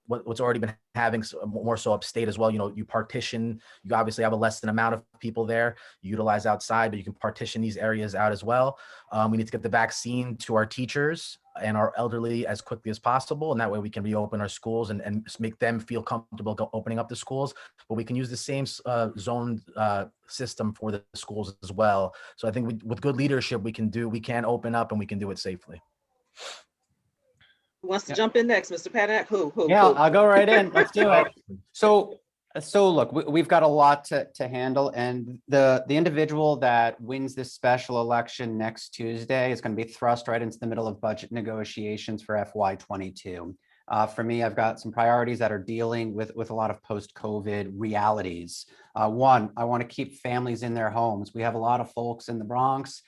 what's already been having more so upstate as well, you partition, you obviously have a less than amount of people there, you utilize outside, but you can partition these areas out as well. We need to get the vaccine to our teachers and our elderly as quickly as possible. And that way we can reopen our schools and make them feel comfortable opening up the schools, but we can use the same zoned system for the schools as well. So I think with good leadership, we can open up and we can do it safely. Who wants to jump in next, Mr. Patak? Who? Yeah, I'll go right in. Let's do it. So look, we've got a lot to handle, and the individual that wins this special election next Tuesday is going to be thrust right into the middle of budget negotiations for FY22. For me, I've got some priorities that are dealing with a lot of post-COVID realities. One, I want to keep families in their homes. We have a lot of folks in the Bronx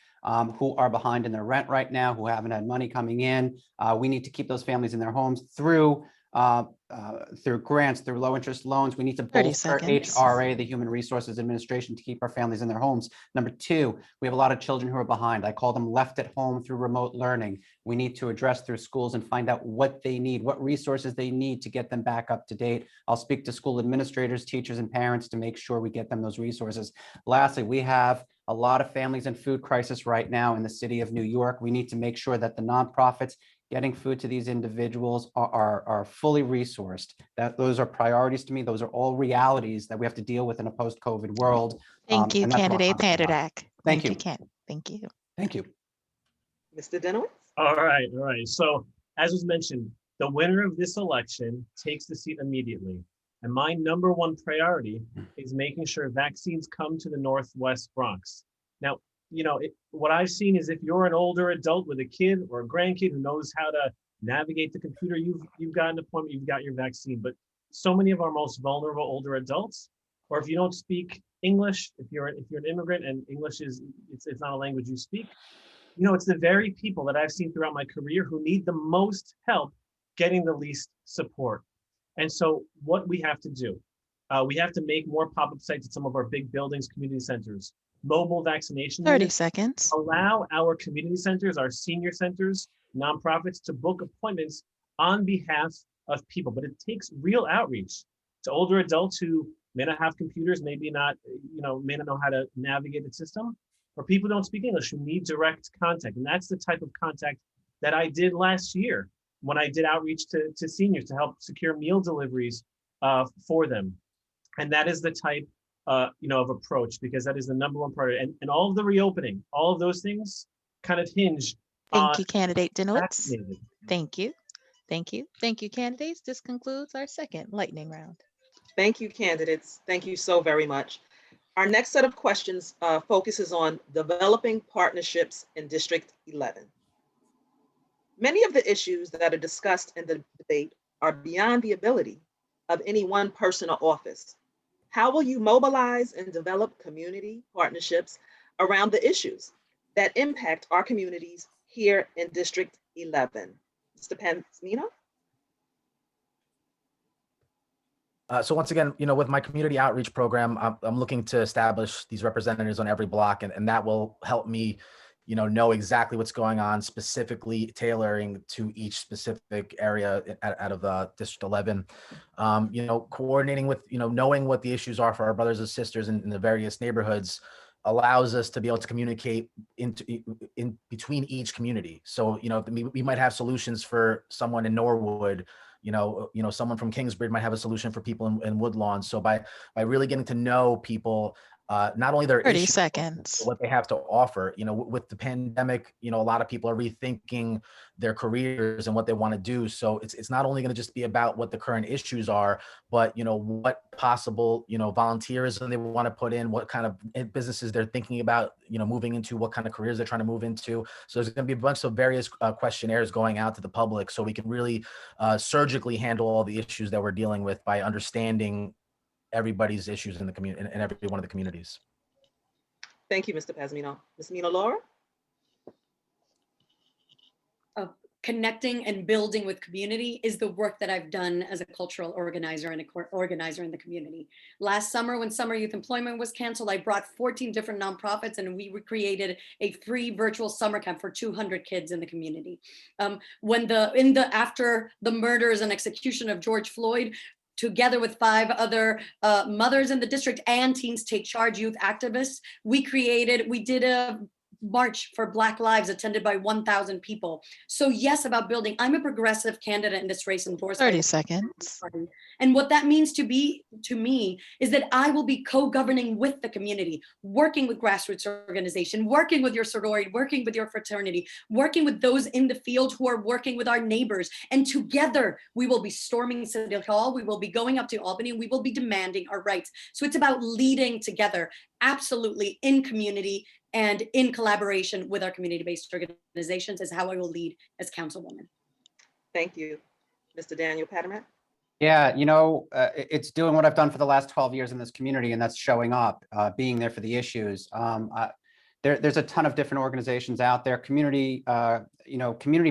who are behind in their rent right now, who haven't had money coming in. We need to keep those families in their homes through grants, through low interest loans. We need to bolster HRA, the Human Resources Administration, to keep our families in their homes. Number two, we have a lot of children who are behind. I call them left at home through remote learning. We need to address through schools and find out what they need, what resources they need to get them back up to date. I'll speak to school administrators, teachers, and parents to make sure we get them those resources. Lastly, we have a lot of families in food crisis right now in the city of New York. We need to make sure that the nonprofits getting food to these individuals are fully resourced. Those are priorities to me. Those are all realities that we have to deal with in a post-COVID world. Thank you, candidate Patak. Thank you. Thank you. Thank you. Mr. Denowitz? All right. So as was mentioned, The winner of this election takes the seat immediately. And my number one priority is making sure vaccines come to the Northwest Bronx. Now, what I've seen is if you're an older adult with a kid or a grandkid who knows how to navigate the computer, you've got an appointment, you've got your vaccine. But so many of our most vulnerable older adults, or if you don't speak English, if you're an immigrant and English it's not a language you speak, it's the very people that I've seen throughout my career who need the most help getting the least support. And so what we have to do, we have to make more pop-up sites at some of our big buildings, community centers, mobile vaccination 30 units, seconds. allow our community centers, our senior centers, nonprofits to book appointments on behalf of people. But it takes real outreach to older adults who may not have computers, maybe not, may not know how to navigate the system, or people who don't speak English who need direct contact. And that's the type of contact that I did last year when I did outreach to seniors to help secure meal deliveries for them. And that is the type of approach, because that is the number one priority. And all of the reopening, all of those things kind of hinge on Thank you, candidate Dinowitz. vaccinated. Thank you. Thank you. Thank you, candidates. This concludes our second lightning round. Thank you, candidates. Thank you so very much. Our next set of questions focuses on developing partnerships in District 11. Many of the issues that are discussed in the debate are beyond the ability of any one person or office. How will you mobilize and develop community partnerships around the issues that impact our communities here in District 11? Mr. Panzino? So once again, with my community outreach program, I'm looking to establish these representatives on every block, and that will help me, know exactly what's going on, specifically tailoring to each specific area out of District 11. Coordinating with, knowing what the issues are for our brothers and sisters in the various neighborhoods allows us to be able to communicate in between each community. So, we might have solutions for someone in Norwood. Someone from Kingsbridge might have a solution for people in Woodlawn. So by really getting to know people, not only their 30 issues, seconds. but what they have to offer, with the pandemic, a lot of people are rethinking their careers and what they want to do. So it's not only going to just be about what the current issues are, but, what possible, volunteerism they want to put in, what kind of businesses they're thinking about, moving into, what kind of careers they're trying to move into. So there's going to be a bunch of various questionnaires going out to the public, so we can really surgically handle all the issues that we're dealing with by understanding everybody's issues in the community, in every one of the communities. Thank you, Mr. Pazmino. Ms. Mina Laura? Connecting and building with community is the work that I've done as a cultural organizer and organizer in the community. Last summer, when summer youth employment was canceled, I brought 14 different nonprofits and we created a free virtual summer camp for 200 kids in the community. After the murders and execution of George Floyd, together with 5 other mothers in the district and Teens Take Charge youth activists, we did a march for Black Lives attended by 1,000 people. So yes, about building. I'm a progressive candidate in this race endorsed 30 seconds. And what that means to me is that I will be co-governing with the community, working with grassroots organization, working with your sorority, working with your fraternity, working with those in the field who are working with our neighbors. And together we will be storming City Hall. We will be going up to Albany. We will be demanding our rights. So it's about leading together, absolutely, in community and in collaboration with our community-based organizations is how I will lead as councilwoman. Thank you. Mr. Daniel Patterman? Yeah, it's doing what I've done for the last 12 years in this community, and that's showing up, being there for the issues. There's a ton of different organizations out there. Community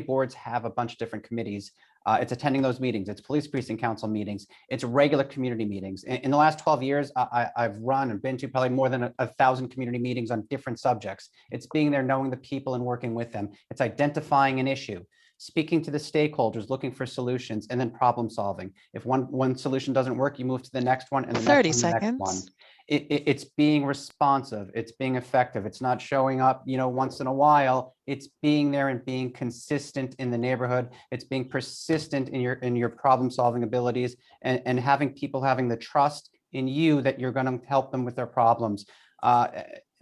boards have a bunch of different committees. It's attending those meetings. It's police precinct council meetings. It's regular community meetings. In the last 12 years, I've run and been to probably more than 1,000 community meetings on different subjects. It's being there, knowing the people and working with them. It's identifying an issue, speaking to the stakeholders, looking for solutions, and then problem solving. If one solution doesn't work, you move to the next one and the 30 next one, the next one. It's being responsive. It's being effective. It's not showing up, once in a while. It's being there and being consistent in the neighborhood. It's being persistent in your problem solving abilities and having people having the trust in you that you're going to help them with their problems.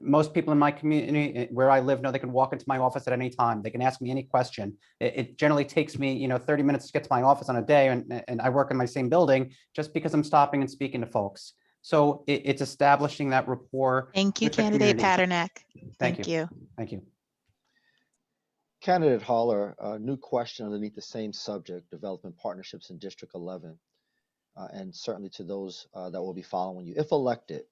most people in my community where I live know they can walk into my office at any time. They can ask me any question. It generally takes me, 30 minutes to get to my office on a day, and I work in my same building just because I'm stopping and speaking to folks. So it's establishing that rapport. Thank you, with the candidate community. Paternak. Thank you. Thank you. Candidate Holler, a new question underneath the same subject, developing partnerships in District 11, and certainly to those that will be following you. If elected,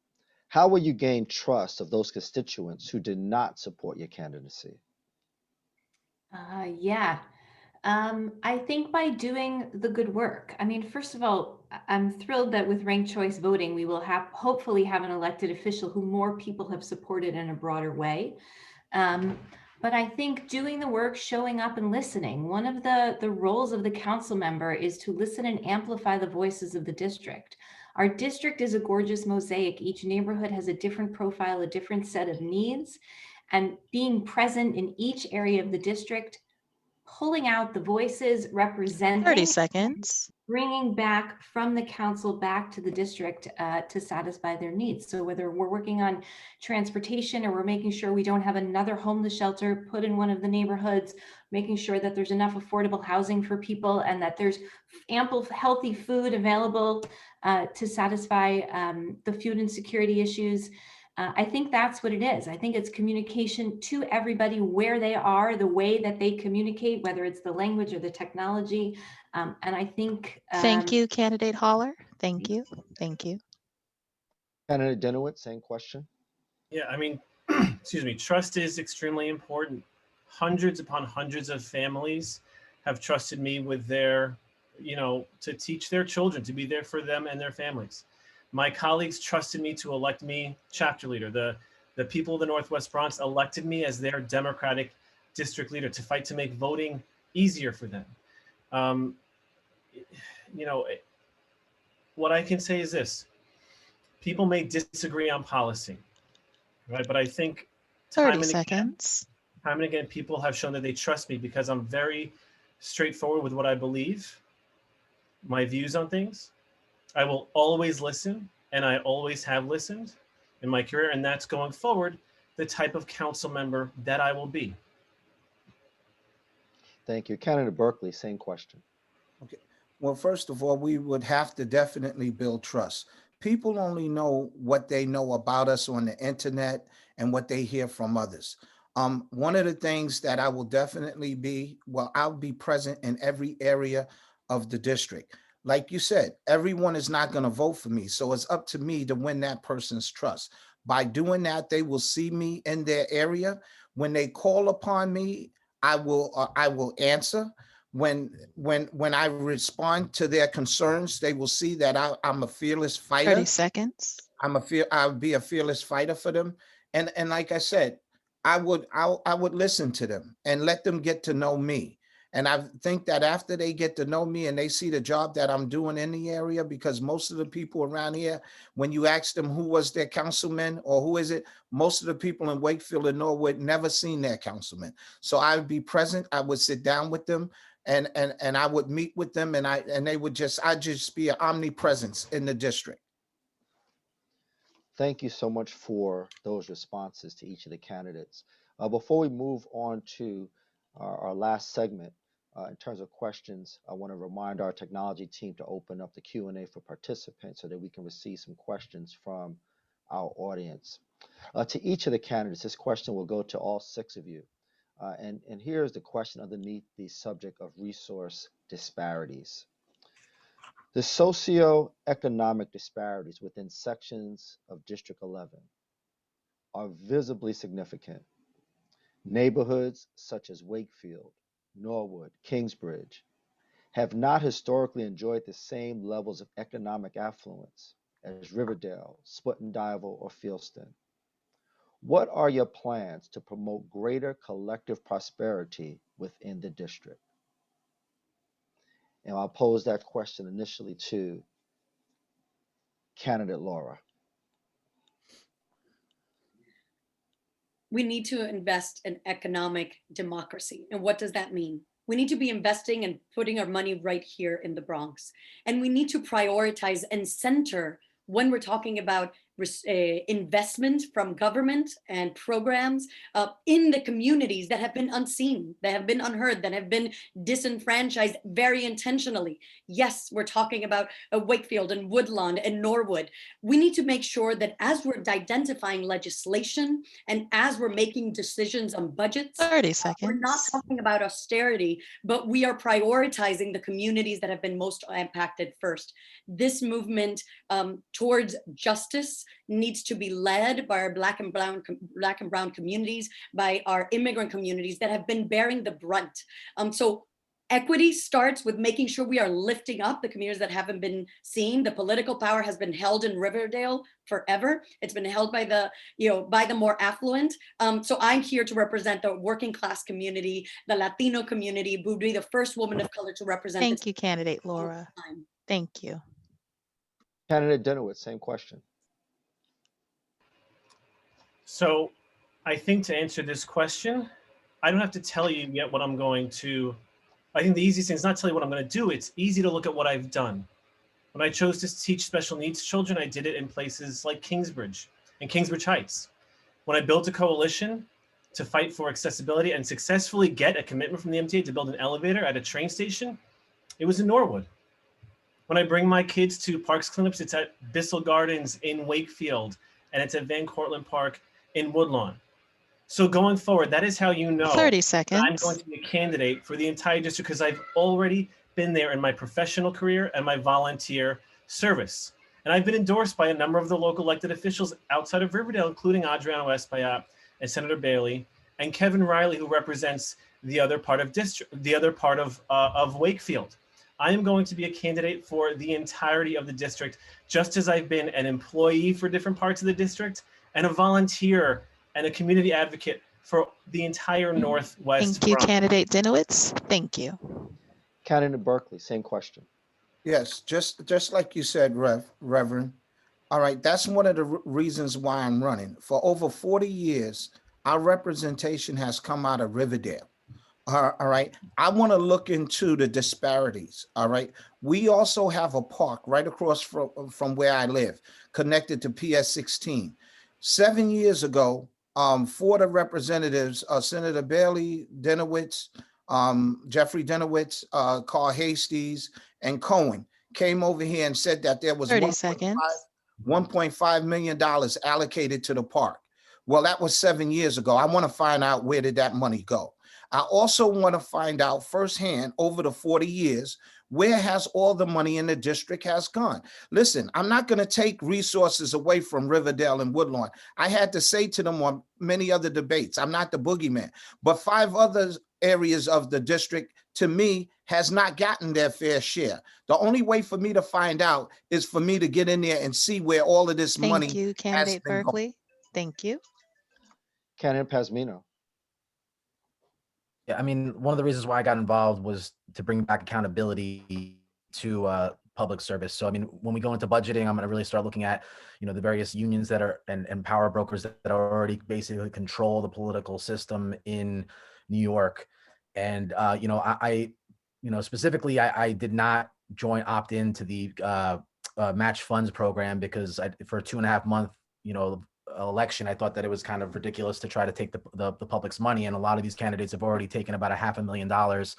how will you gain trust of those constituents who did not support your candidacy? Yeah. I think by doing the good work. I mean, first of all, I'm thrilled that with ranked choice voting, we will hopefully have an elected official who more people have supported in a broader way. But I think doing the work, showing up and listening. One of the roles of the council member is to listen and amplify the voices of the district. Our district is a gorgeous mosaic. Each neighborhood has a different profile, a different set of needs, and being present in each area of the district, pulling out the voices, representing, 30 seconds. bringing back from the council back to the district to satisfy their needs. So whether we're working on transportation or we're making sure we don't have another homeless shelter put in one of the neighborhoods, making sure that there's enough affordable housing for people and that there's ample healthy food available to satisfy the food insecurity issues. I think that's what it is. I think it's communication to everybody where they are, the way that they communicate, whether it's the language or the technology. And I think— Thank you, candidate Holler. Thank you. Thank you. Candidate Dinowitz, same question. Yeah, I mean, excuse me, trust is extremely important. Hundreds upon hundreds of families have trusted me with their, to teach their children, to be there for them and their families. My colleagues trusted me to elect me chapter leader. The people of the Northwest Bronx elected me as their Democratic district leader to fight to make voting easier for them. What I can say is this: people may disagree on policy, right? But I think 30 seconds. Time and again, people have shown that they trust me because I'm very straightforward with what I believe, my views on things. I will always listen, and I always have listened in my career, and that's going forward the type of council member that I will be. Thank you. Candidate Berkeley, same question. Okay. Well, first of all, we would have to definitely build trust. People only know what they know about us on the internet and what they hear from others. One of the things that I will definitely be, I'll be present in every area of the district. Like you said, everyone is not going to vote for me. So it's up to me to win that person's trust. By doing that, they will see me in their area. When they call upon me, I will answer. When I respond to their concerns, they will see that I'm a fearless fighter. 30 seconds. I'll be a fearless fighter for them. And like I said, I would listen to them and let them get to know me. And I think that after they get to know me and they see the job that I'm doing in the area, because most of the people around here, when you ask them who was their councilman or who is it, most of the people in Wakefield and Norwood never seen their councilman. So I would be present. I would sit down with them and I would meet with them and I'd just be an omnipresence in the district. Thank you so much for those responses to each of the candidates. Before we move on to our last segment, in terms of questions, I want to remind our technology team to open up the Q&A for participants so that we can receive some questions from our audience. To each of the candidates, this question will go to all 6 of you. And here's the question underneath the subject of resource disparities. The socioeconomic disparities within sections of District 11 are visibly significant. Neighborhoods such as Wakefield, Norwood, Kingsbridge have not historically enjoyed the same levels of economic affluence as Riverdale, Spuyten-Duyvil, or Fieldston. What are your plans to promote greater collective prosperity within the district? And I'll pose that question initially to candidate Laura. We need to invest in economic democracy. And what does that mean? We need to be investing and putting our money right here in the Bronx. And we need to prioritize and center when we're talking about investment from government and programs in the communities that have been unseen, that have been unheard, that have been disenfranchised very intentionally. Yes, we're talking about Wakefield and Woodlawn and Norwood. We need to make sure that as we're identifying legislation and as we're making decisions on budgets, 30 we're not seconds. talking about austerity, but we are prioritizing the communities that have been most impacted first. This movement towards justice needs to be led by our Black and brown communities, by our immigrant communities that have been bearing the brunt. So equity starts with making sure we are lifting up the communities that haven't been seen. The political power has been held in Riverdale forever. It's been held by the, by the more affluent. So I'm here to represent the working class community, the Latino community, would be the first woman of color to represent. Thank you, candidate Laura. Thank you. Candidate Dinowitz, same question. So I think to answer this question, I don't have to tell you yet what I'm going to. I think the easiest thing is not tell you what I'm going to do. It's easy to look at what I've done. When I chose to teach special needs children, I did it in places like Kingsbridge and Kingsbridge Heights. When I built a coalition to fight for accessibility and successfully get a commitment from the MTA to build an elevator at a train station, it was in Norwood. When I bring my kids to Parks Clinics, it's at Bissell Gardens in Wakefield, and it's at Van Cortlandt Park in Woodlawn. So going forward, that is how you know 30 seconds. I'm going to be a candidate for the entire district, because I've already been there in my professional career and my volunteer service. And I've been endorsed by a number of the local elected officials outside of Riverdale, including Adriano Espaillat and Senator Bailey and Kevin Riley, who represents the other part of Wakefield. I am going to be a candidate for the entirety of the district, just as I've been an employee for different parts of the district and a volunteer and a community advocate for the entire Northwest. Thank you, Bronx. candidate Dinowitz. Thank you. Candidate Berkeley, same question. Yes, just like you said, Reverend. All right, that's one of the reasons why I'm running. For over 40 years, our representation has come out of Riverdale. All right, I want to look into the disparities. All right, we also have a park right across from where I live, connected to PS 16. 7 years ago, 4 of the representatives, Senator Bailey, Dinowitz, Jeffrey Dinowitz, Carl Hasties, and Cohen came over here and said that there was 30 seconds. $1.5 million allocated to the park. Well, that was 7 years ago. I want to find out, where did that money go? I also want to find out firsthand, over the 40 years, where has all the money in the district has gone? Listen, I'm not going to take resources away from Riverdale and Woodlawn. I had to say to them on many other debates, I'm not the boogeyman, but 5 other areas of the district, to me, has not gotten their fair share. The only way for me to find out is for me to get in there and see where all of this money Thank you, has candidate been going. Berkeley. Thank you. Candidate Pasmino. Yeah, I mean, one of the reasons why I got involved was to bring back accountability to public service. So, I mean, when we go into budgeting, I'm going to really start looking at, the various unions that are and power brokers that already basically control the political system in New York. And, specifically, I did not opt in to the match funds program because for a 2.5 month, election, I thought that it was kind of ridiculous to try to take the public's money, and a lot of these candidates have already taken about $500,000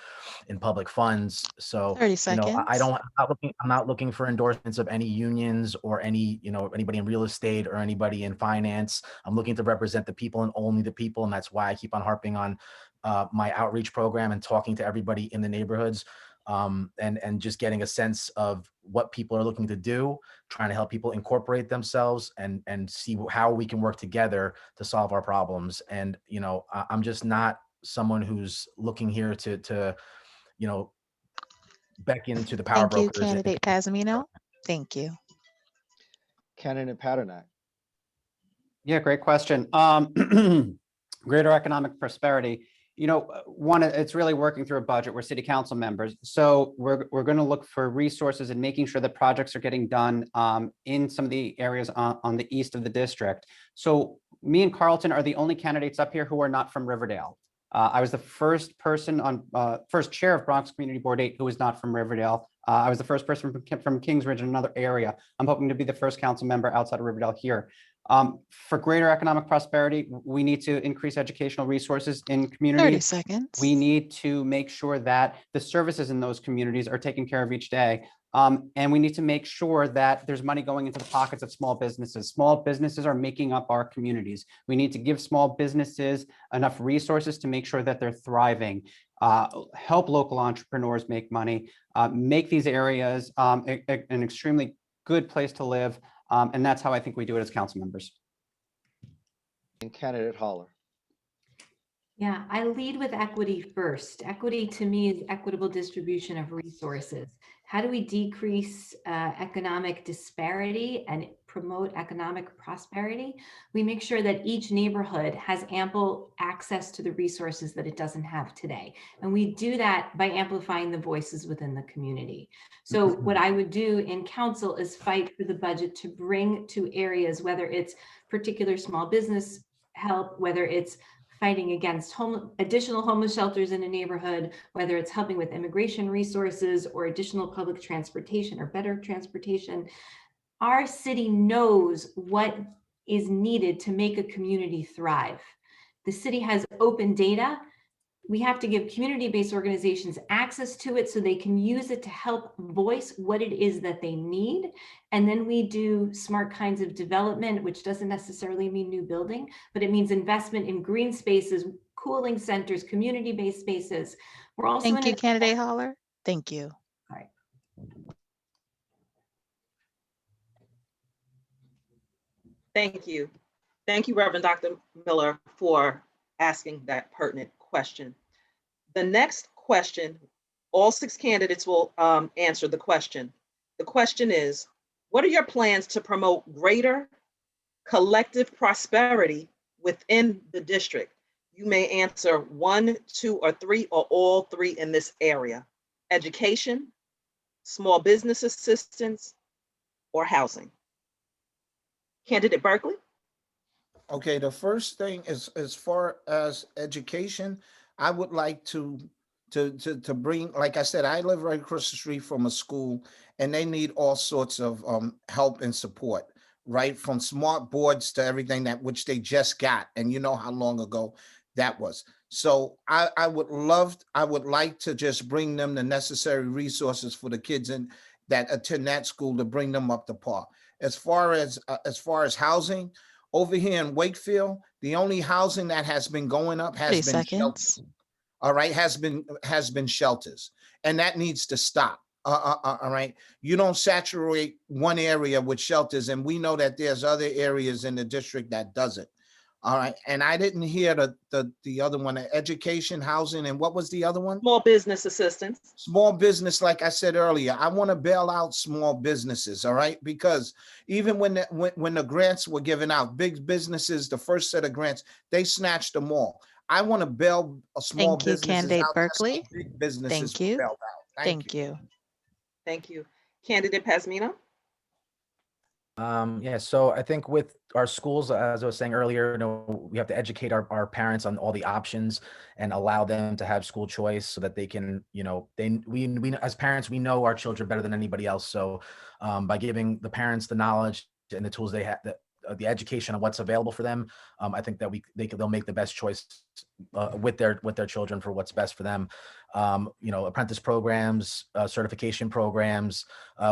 in public funds. So 30 seconds. I'm not looking for endorsements of any unions or any anybody in real estate or anybody in finance. I'm looking to represent the people and only the people, and that's why I keep on harping on my outreach program and talking to everybody in the neighborhoods. And just getting a sense of what people are looking to do, trying to help people incorporate themselves and see how we can work together to solve our problems. And, I'm just not someone who's looking here to beckon to the power Thank you, brokers. candidate Pasmino. Thank you. Candidate Paternak. Yeah, great question. Greater economic prosperity. One, it's really working through a budget. We're city council members, so we're going to look for resources and making sure that projects are getting done in some of the areas on the east of the district. So me and Carlton are the only candidates up here who are not from Riverdale. I was the first person first chair of Bronx Community Board 8 who was not from Riverdale. I was the first person from Kingsbridge in another area. I'm hoping to be the first council member outside of Riverdale here. For greater economic prosperity, we need to increase educational resources in 30 communities. seconds. We need to make sure that the services in those communities are taken care of each day. And we need to make sure that there's money going into the pockets of small businesses. Small businesses are making up our communities. We need to give small businesses enough resources to make sure that they're thriving, help local entrepreneurs make money, make these areas an extremely good place to live. And that's how I think we do it as council members. And candidate Holler. Yeah, I lead with equity first. Equity to me is equitable distribution of resources. How do we decrease economic disparity and promote economic prosperity? We make sure that each neighborhood has ample access to the resources that it doesn't have today. And we do that by amplifying the voices within the community. So what I would do in council is fight for the budget to bring to areas, whether it's particular small business help, whether it's fighting against additional homeless shelters in a neighborhood, whether it's helping with immigration resources or additional public transportation or better transportation. Our city knows what is needed to make a community thrive. The city has open data. We have to give community-based organizations access to it so they can use it to help voice what it is that they need. And then we do smart kinds of development, which doesn't necessarily mean new building, but it means investment in green spaces, cooling centers, community-based spaces. We're also Thank you, candidate Holler. Thank you. All right. Thank you. Thank you, Reverend Dr. Miller, for asking that pertinent question. The next question, all 6 candidates will answer the question. The question is, what are your plans to promote greater collective prosperity within the district? You may answer 1, 2, or 3, or all 3 in this area: education, small business assistance, or housing. Candidate Berkeley. Okay, the first thing is, as far as education, I would like to bring, like I said, I live right across the street from a school, and they need all sorts of help and support, right? From smart boards to everything that which they just got, and you know how long ago that was. So I would like to just bring them the necessary resources for the kids that attend that school to bring them up to par. As far as housing, over here in Wakefield, the only housing that has been going up has 30 been shelters. seconds. All right, has been shelters, and that needs to stop. All right, you don't saturate one area with shelters, and we know that there's other areas in the district that does it. All right, and I didn't hear the other one, education, housing, and what was the other one? Small business assistance. Small business, like I said earlier, I want to bail out small businesses, all right? Because even when the grants were given out, big businesses, the first set of grants, they snatched them all. I want to bail a small Thank you, businesses candidate out. That's Berkeley. how big businesses Thank were you. bailed out. Thank you. Thank you. Candidate Pazmino. Yeah, so I think with our schools, as I was saying earlier, we have to educate our parents on all the options and allow them to have school choice so that they can, we as parents, we know our children better than anybody else. So by giving the parents the knowledge and the tools they have, the education on what's available for them, I think that they'll make the best choice with their children for what's best for them. Apprentice programs, certification programs.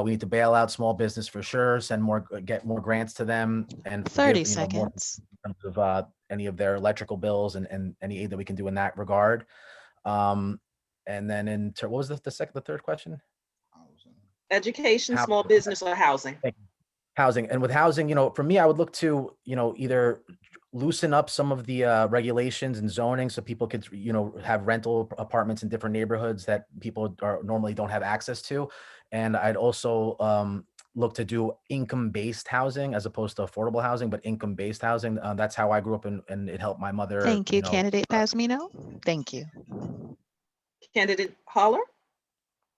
We need to bail out small business for sure. Get more grants to them, and 30 more seconds. in terms of any of their electrical bills and any aid that we can do in that regard. And then what was the third question? Education, Housing. small business, or housing. Housing. And with housing, for me, I would look to, either loosen up some of the regulations and zoning so people could, have rental apartments in different neighborhoods that people normally don't have access to. And I'd also look to do income-based housing as opposed to affordable housing, but income-based housing. That's how I grew up, and it helped my mother. Thank you, candidate Pazmino. Thank you. Candidate Holler.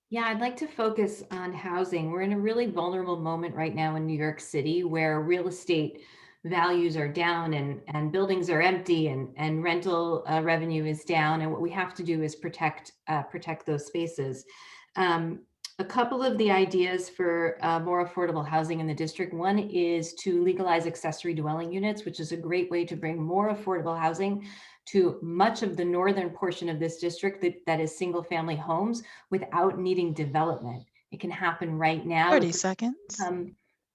Yeah, I'd like to focus on housing. We're in a really vulnerable moment right now in New York City where real estate values are down and buildings are empty and rental revenue is down. And what we have to do is protect those spaces. a couple of the ideas for more affordable housing in the district. One is to legalize accessory dwelling units, which is a great way to bring more affordable housing to much of the northern portion of this district that is single family homes without needing development. It can happen right now. 30 seconds.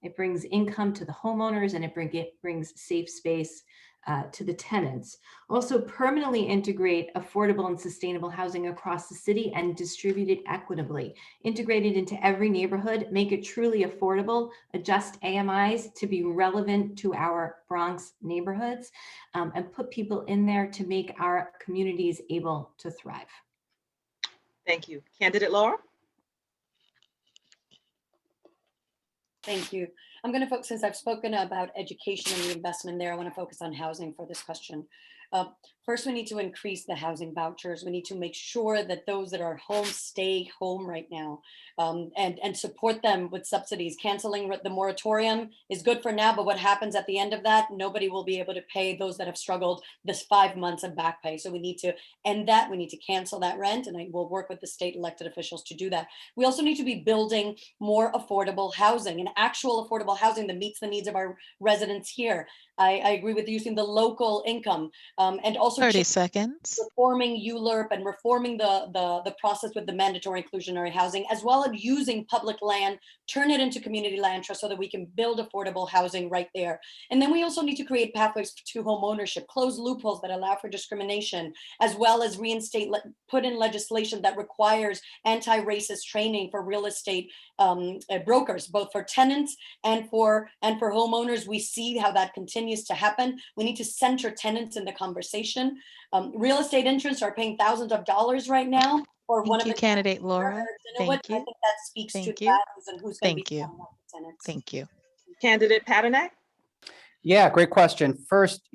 It brings income to the homeowners, and it brings safe space to the tenants. Also, permanently integrate affordable and sustainable housing across the city and distribute it equitably. Integrate it into every neighborhood, make it truly affordable, adjust AMIs to be relevant to our Bronx neighborhoods, and put people in there to make our communities able to thrive. Thank you. Candidate Laura? Thank you. I'm going to focus, since I've spoken about education and the investment there, I want to focus on housing for this question. First, we need to increase the housing vouchers. We need to make sure that those that are home stay home right now, and support them with subsidies. Canceling the moratorium is good for now, but what happens at the end of that? Nobody will be able to pay those that have struggled this 5 months of back pay. So we need to end that. We need to cancel that rent, and I will work with the state elected officials to do that. We also need to be building more affordable housing, and actual affordable housing that meets the needs of our residents here. I agree with using the local income, and also 30 seconds. reforming ULURP and reforming the process with the mandatory inclusionary housing, as well as using public land, turn it into community land trust so that we can build affordable housing right there. And then we also need to create pathways to home ownership, close loopholes that allow for discrimination, as well as reinstate, put in legislation that requires anti-racist training for real estate brokers, both for tenants and for homeowners. We see how that continues to happen. We need to center tenants in the conversation. Real estate interests are paying thousands of dollars right now for one of the Candidate Laura. I Thank think you. that speaks to the values and who's going to be selling out the tenants. Thank you. Candidate Paternak? Yeah, great question. First,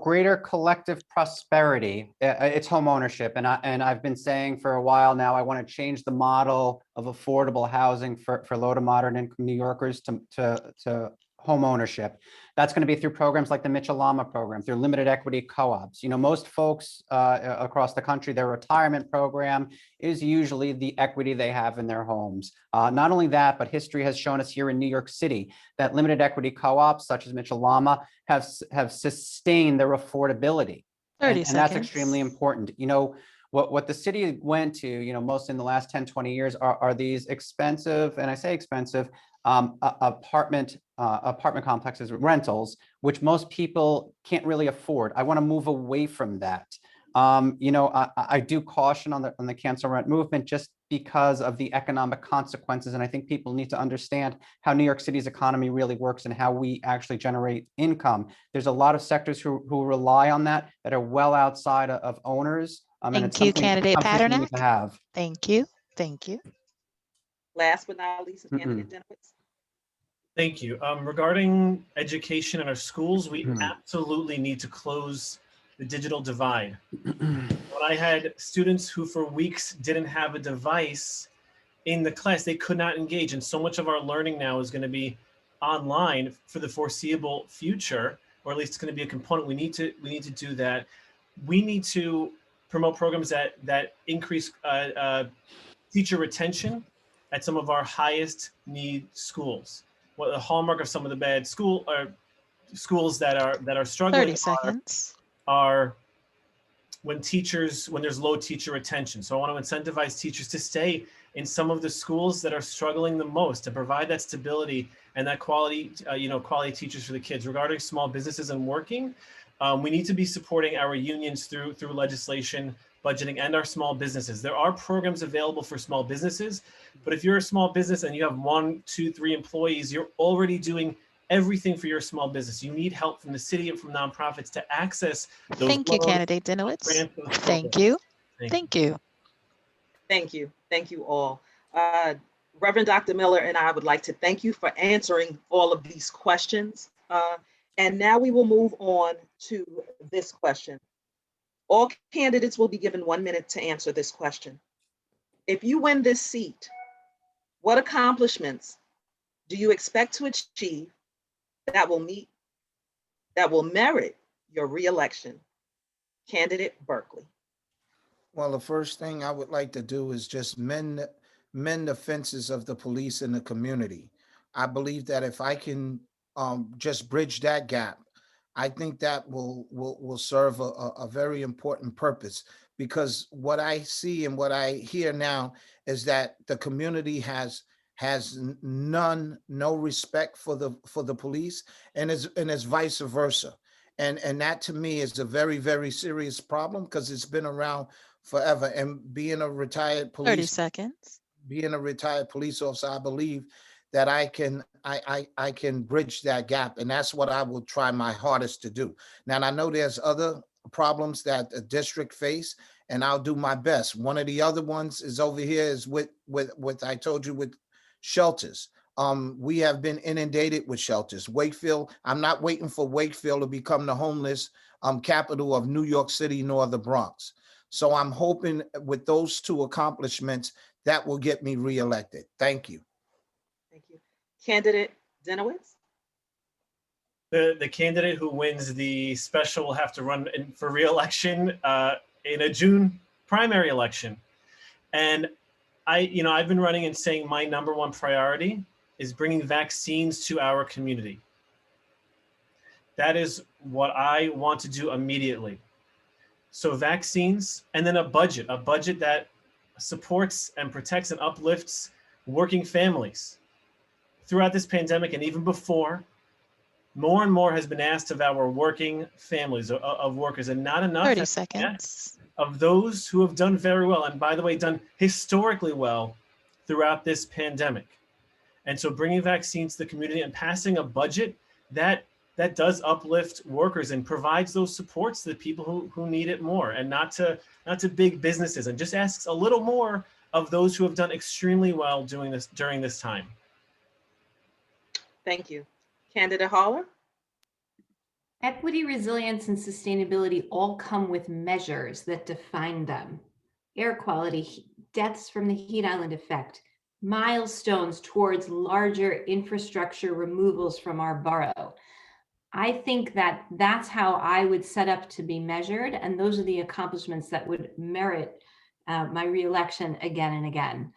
greater collective prosperity. It's home ownership, and I've been saying for a while now, I want to change the model of affordable housing for low to moderate income New Yorkers to home ownership. That's going to be through programs like the Mitchell-Lama program, through limited equity co-ops. Most folks across the country, their retirement program is usually the equity they have in their homes. Not only that, but history has shown us here in New York City that limited equity co-ops such as Mitchell-Lama have sustained their affordability. 30 and seconds. that's extremely important. What the city went to, most in the last 10, 20 years are these expensive, and I say expensive, apartment complexes, rentals, which most people can't really afford. I want to move away from that. I do caution on the cancel rent movement just because of the economic consequences. And I think people need to understand how New York City's economy really works and how we actually generate income. There's a lot of sectors who rely on that are well outside of owners. Thank you, Candidate Paternak. Have. Thank you. Thank you. Last but not least, Candidate Dinowitz. Thank you. Regarding education in our schools, we absolutely need to close the digital divide. When I had students who for weeks didn't have a device in the class, they could not engage. And so much of our learning now is going to be online for the foreseeable future, or at least it's going to be a component. We need to do that. We need to promote programs that increase teacher retention at some of our highest need schools. What the hallmark of some of the bad schools that are struggling 30 seconds. are when there's low teacher retention. So I want to incentivize teachers to stay in some of the schools that are struggling the most, to provide that stability and that quality teachers for the kids. Regarding small businesses and working, we need to be supporting our unions through legislation, budgeting, and our small businesses. There are programs available for small businesses, but if you're a small business and you have 1, 2, 3 employees, you're already doing everything for your small business. You need help from the city and from nonprofits to access those. Thank you, Candidate Dinowitz. Thank you. Thank you. Thank you. Thank you all. Reverend Dr. Miller and I would like to thank you for answering all of these questions. And now we will move on to this question. All candidates will be given 1 minute to answer this question. If you win this seat, what accomplishments do you expect to achieve that will merit your reelection? Candidate Berkeley. Well, the first thing I would like to do is just mend mend the fences of the police in the community. I believe that if I can just bridge that gap, I think that will serve a very important purpose, because what I see and what I hear now is that the community has no respect for the police, and it's vice versa. And that to me is a very, very serious problem, because it's been around forever. And being a retired 30 police seconds. being a retired police officer, I believe that I can bridge that gap, and that's what I will try my hardest to do. Now, I know there's other problems that the district face, and I'll do my best. One of the other ones is over here is with I told you, with shelters. We have been inundated with shelters. Wakefield, I'm not waiting for Wakefield to become the homeless capital of New York City nor the Bronx. So I'm hoping with those two accomplishments, that will get me reelected. Thank you. Thank you. Candidate Denowitz? The candidate who wins the special will have to run for re-election in a June primary election. And I've been running and saying my number one priority is bringing vaccines to our community. That is what I want to do immediately. So vaccines, and then a budget that supports and protects and uplifts working families. Throughout this pandemic and even before, more and more has been asked of our working families, of workers, and not enough 30 seconds. of those who have done very well, and by the way, done historically well throughout this pandemic. And so bringing vaccines to the community and passing a budget that does uplift workers and provides those supports to the people who need it more, and not to big businesses, and just asks a little more of those who have done extremely well doing this during this time. Thank you. Candidate Haller? Equity, resilience, and sustainability all come with measures that define them. Air quality, deaths from the heat island effect, milestones towards larger infrastructure removals from our borough. I think that that's how I would set up to be measured, and those are the accomplishments that would merit my reelection again and again.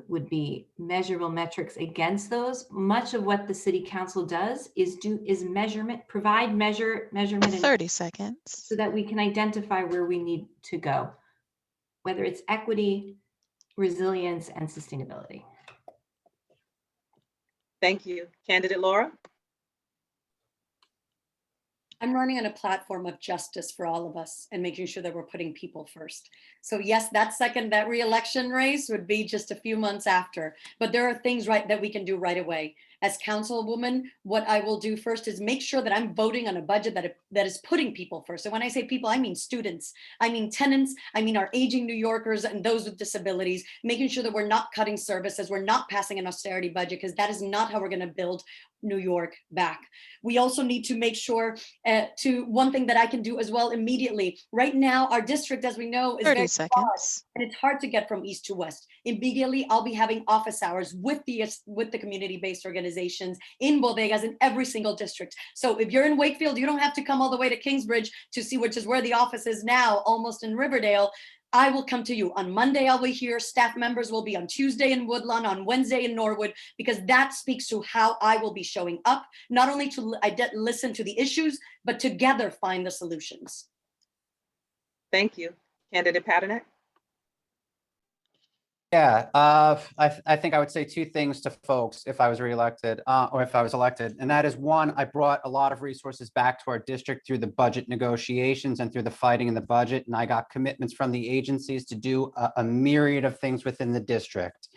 Would be measurable metrics against those. Much of what the city council does is provide measurement 30 seconds. so that we can identify where we need to go, whether it's equity, resilience, and sustainability. Thank you. Candidate Laura? I'm running on a platform of justice for all of us and making sure that we're putting people first. So yes, that re-election race would be just a few months after, but there are things that we can do right away. As councilwoman, what I will do first is make sure that I'm voting on a budget that is putting people first. So when I say people, I mean students, I mean tenants, I mean our aging New Yorkers and those with disabilities, making sure that we're not cutting services, we're not passing an austerity budget, because that is not how we're going to build New York back. We also need to make sure one thing that I can do as well immediately. Right now, our district, as we know, is 30 very seconds. broad, and it's hard to get from east to west. Immediately, I'll be having office hours with the community-based organizations in bodegas in every single district. So if you're in Wakefield, you don't have to come all the way to Kingsbridge to see, which is where the office is now, almost in Riverdale. I will come to you. On Monday, I'll be here. Staff members will be on Tuesday in Woodlawn, on Wednesday in Norwood, because that speaks to how I will be showing up, not only to listen to the issues, but together find the solutions. Thank you. Candidate Paternak? Yeah, I think I would say two things to folks if I was reelected or if I was elected. And that is, one, I brought a lot of resources back to our district through the budget negotiations and through the fighting in the budget. And I got commitments from the agencies to do a myriad of things within the district.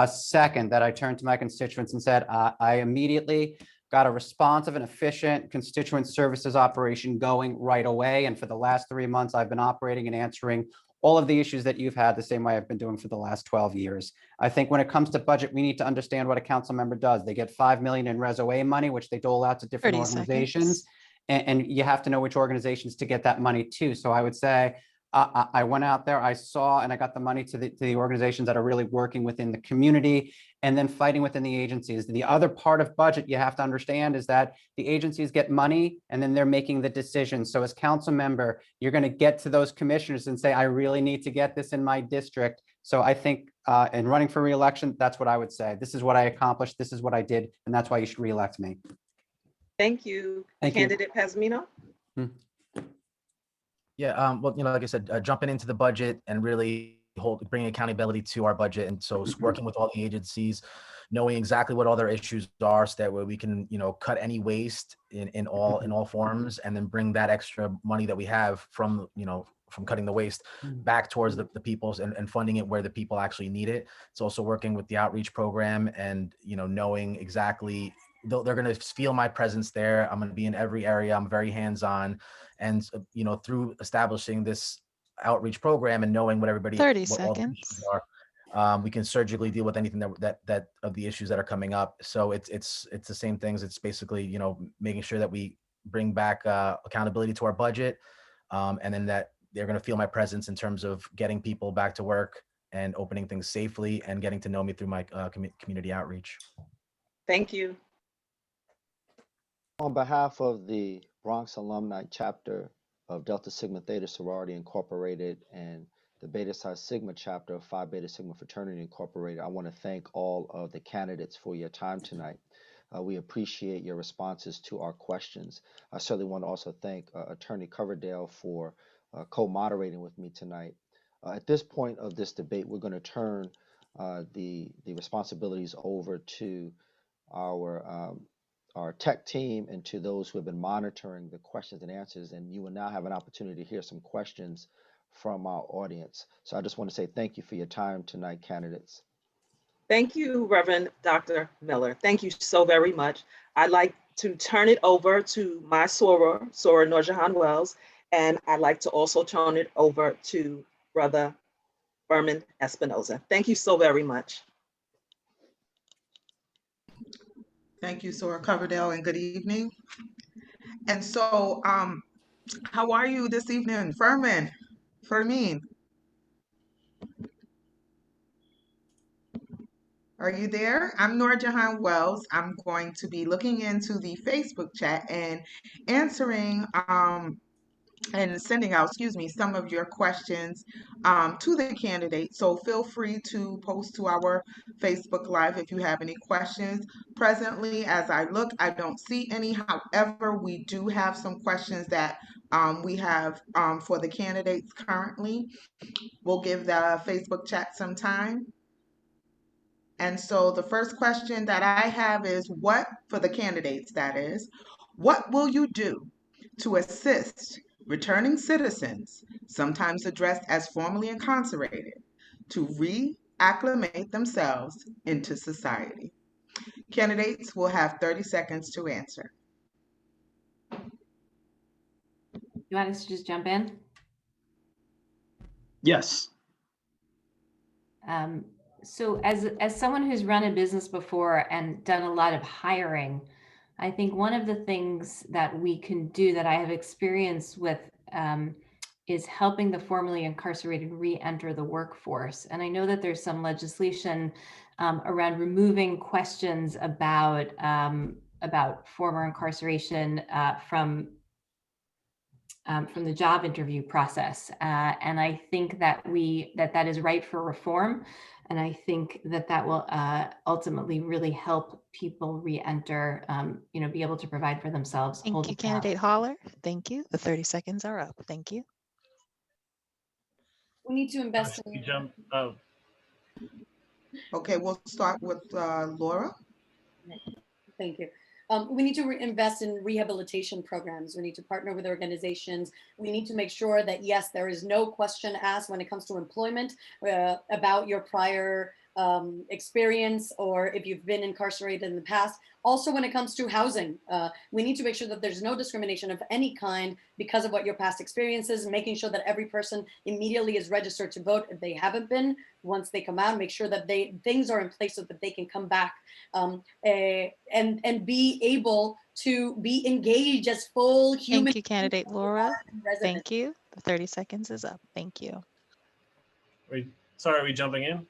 Second, that I turned to my constituents and said, I immediately got a responsive and efficient constituent services operation going right away. And for the last 3 months, I've been operating and answering all of the issues that you've had the same way I've been doing for the last 12 years. I think when it comes to budget, we need to understand what a council member does. They get $5 million in Res-OA money, which they dole out to different organizations. And you have to know which organizations to get that money to. So I would say, I went out there, I saw, and I got the money to the organizations that are really working within the community and then fighting within the agencies. The other part of budget you have to understand is that the agencies get money and then they're making the decisions. So as council member, you're going to get to those commissioners and say, I really need to get this in my district. So I think in running for reelection, that's what I would say. This is what I accomplished. This is what I did. And that's why you should reelect me. Thank you. Thank you. Candidate Pasmino? Yeah, well, like I said, jumping into the budget and really bringing accountability to our budget. And so it's working with all the agencies, knowing exactly what all their issues are so that way we can, cut any waste in all forms, and then bring that extra money that we have from cutting the waste back towards the people's and funding it where the people actually need it. It's also working with the outreach program and, knowing exactly they're going to feel my presence there. I'm going to be in every area. I'm very hands-on. And, through establishing this outreach program and knowing what everybody, 30 what all the issues seconds. are, we can surgically deal with anything that of the issues that are coming up. So it's the same things. It's basically, making sure that we bring back accountability to our budget. And then that they're going to feel my presence in terms of getting people back to work and opening things safely and getting to know me through my community outreach. Thank you. On behalf of the Bronx Alumni Chapter of Delta Sigma Theta Sorority Incorporated and the Beta Psi Sigma Chapter of Phi Beta Sigma Fraternity Incorporated, I want to thank all of the candidates for your time tonight. We appreciate your responses to our questions. I certainly want to also thank Attorney Coverdale for co-moderating with me tonight. At this point of this debate, we're going to turn the responsibilities over to our tech team and to those who have been monitoring the questions and answers, and you will now have an opportunity to hear some questions from our audience. So I just want to say thank you for your time tonight, candidates. Thank you, Reverend Dr. Miller. Thank you so very much. I'd like to turn it over to my soror, Nurjahan Wells, and I'd like to also turn it over to Brother Berman Espinoza. Thank you so very much. Thank you, Sora Coverdale, and good evening. And so, how are you this evening, Fermin? Are you there? I'm Nurjahan Wells. I'm going to be looking into the Facebook chat and answering and sending out, some of your questions to the candidates. So feel free to post to our Facebook Live if you have any questions. Presently, as I look, I don't see any. However, we do have some questions that we have for the candidates currently. We'll give the Facebook chat some time. And so the first question that I have is for the candidates, that is, what will you do to assist returning citizens, sometimes addressed as formerly incarcerated, to reacclimate themselves into society? Candidates will have 30 seconds to answer. You want us to just jump in? Yes. So as someone who's run a business before and done a lot of hiring, I think one of the things that we can do that I have experience with is helping the formerly incarcerated re-enter the workforce. And I know that there's some legislation around removing questions about former incarceration from the job interview process. And I think that that is ripe for reform. And I think that will ultimately really help people re-enter, be able to provide for themselves. Thank you, Candidate Holler. Thank you. The 30 seconds are up. Thank you. We need to invest in. Jump. Okay, we'll start with Laura. Thank you. We need to invest in rehabilitation programs. We need to partner with organizations. We need to make sure that, yes, there is no question asked when it comes to employment about your prior experience or if you've been incarcerated in the past. Also, when it comes to housing, we need to make sure that there's no discrimination of any kind because of what your past experience is, making sure that every person immediately is registered to vote if they haven't been. Once they come out, make sure that things are in place so that they can come back and be able to be engaged as full human. Thank you, Candidate Laura. Thank you. The 30 seconds is up. Thank you. Sorry, are we jumping in?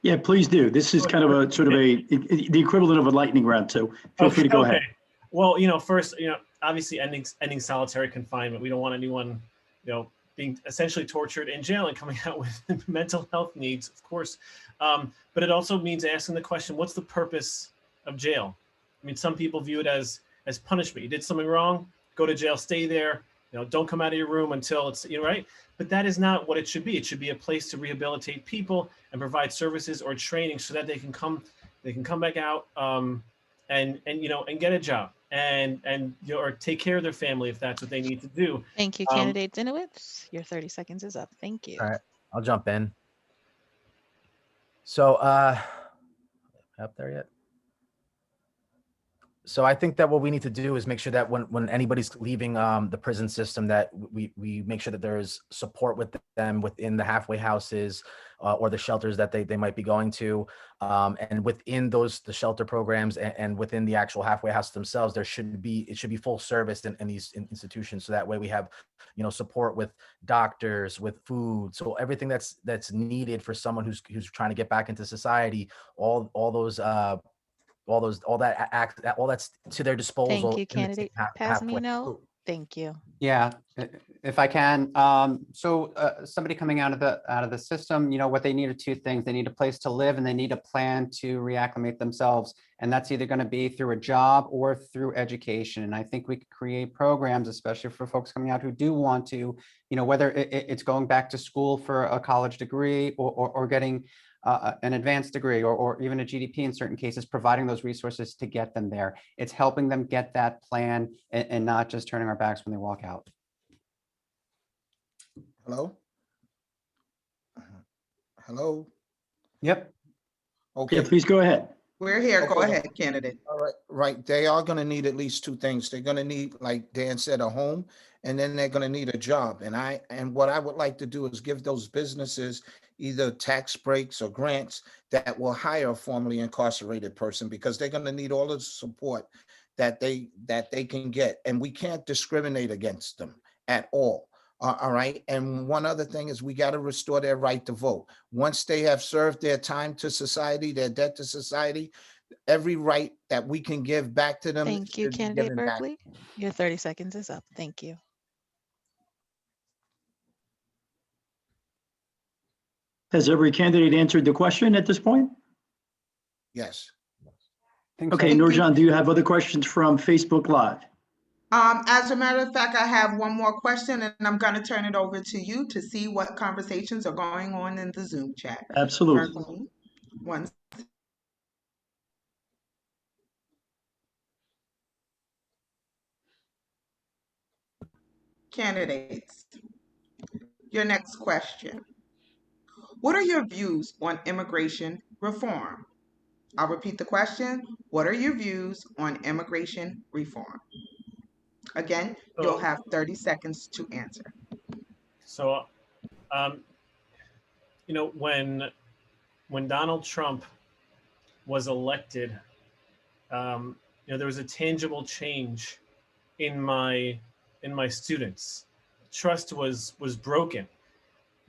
Yeah, please do. This is kind of a sort of the equivalent of a lightning round, so feel free to go ahead. Well, first, obviously ending solitary confinement. We don't want anyone, being essentially tortured in jail and coming out with mental health needs, of course. But it also means asking the question, what's the purpose of jail? I mean, some people view it as punishment. You did something wrong, go to jail, stay there, don't come out of your room until it's, right? But that is not what it should be. It should be a place to rehabilitate people and provide services or training so that they can come back out and get a job and or take care of their family if that's what they need to do. Thank you, candidate Dinowitz. Your 30 seconds is up. Thank you. All right, I'll jump in. So, up there yet? So I think that what we need to do is make sure that when anybody's leaving the prison system, that we make sure that there's support with them within the halfway houses or the shelters that they might be going to, and within the shelter programs and within the actual halfway house themselves, it should be full service in these institutions. So that way we have support with doctors, with food, so everything that's needed for someone who's trying to get back into society. All that's to their disposal. Thank you, candidate Pasmino. Thank you. Yeah, if I can. So somebody coming out of the system, what they need are two things. They need a place to live and they need a plan to reacclimate themselves. And that's either going to be through a job or through education. And I think we could create programs, especially for folks coming out who do want to, whether it's going back to school for a college degree or getting an advanced degree or even a GDP in certain cases, providing those resources to get them there. It's helping them get that plan and not just turning our backs when they walk out. Hello? Hello? Yep. Okay. Yeah, please go ahead. We're here. Go Okay. ahead, candidate. All right, right. They are going to need at least two things. They're going to need, like Dan said, a home, and then they're going to need a job. And what I would like to do is give those businesses either tax breaks or grants that will hire a formerly incarcerated person, because they're going to need all the support that they can get, and we can't discriminate against them at all. All right. And one other thing is we got to restore their right to vote. Once they have served their time to society, their debt to society, every right that we can give back to them. Thank you, candidate Berkeley. Your 30 seconds is up. Thank you. Has every candidate answered the question at this point? Yes. Okay, Nurjan, do you have other questions from Facebook Live? As a matter of fact, I have one more question, and I'm going to turn it over to you to see what conversations are going on in the Zoom chat. Absolutely. One. Candidates, your next question. What are your views on immigration reform? I'll repeat the question. What are your views on immigration reform? Again, you'll have 30 seconds to answer. So, when Donald Trump was elected, there was a tangible change in my students. Trust was broken.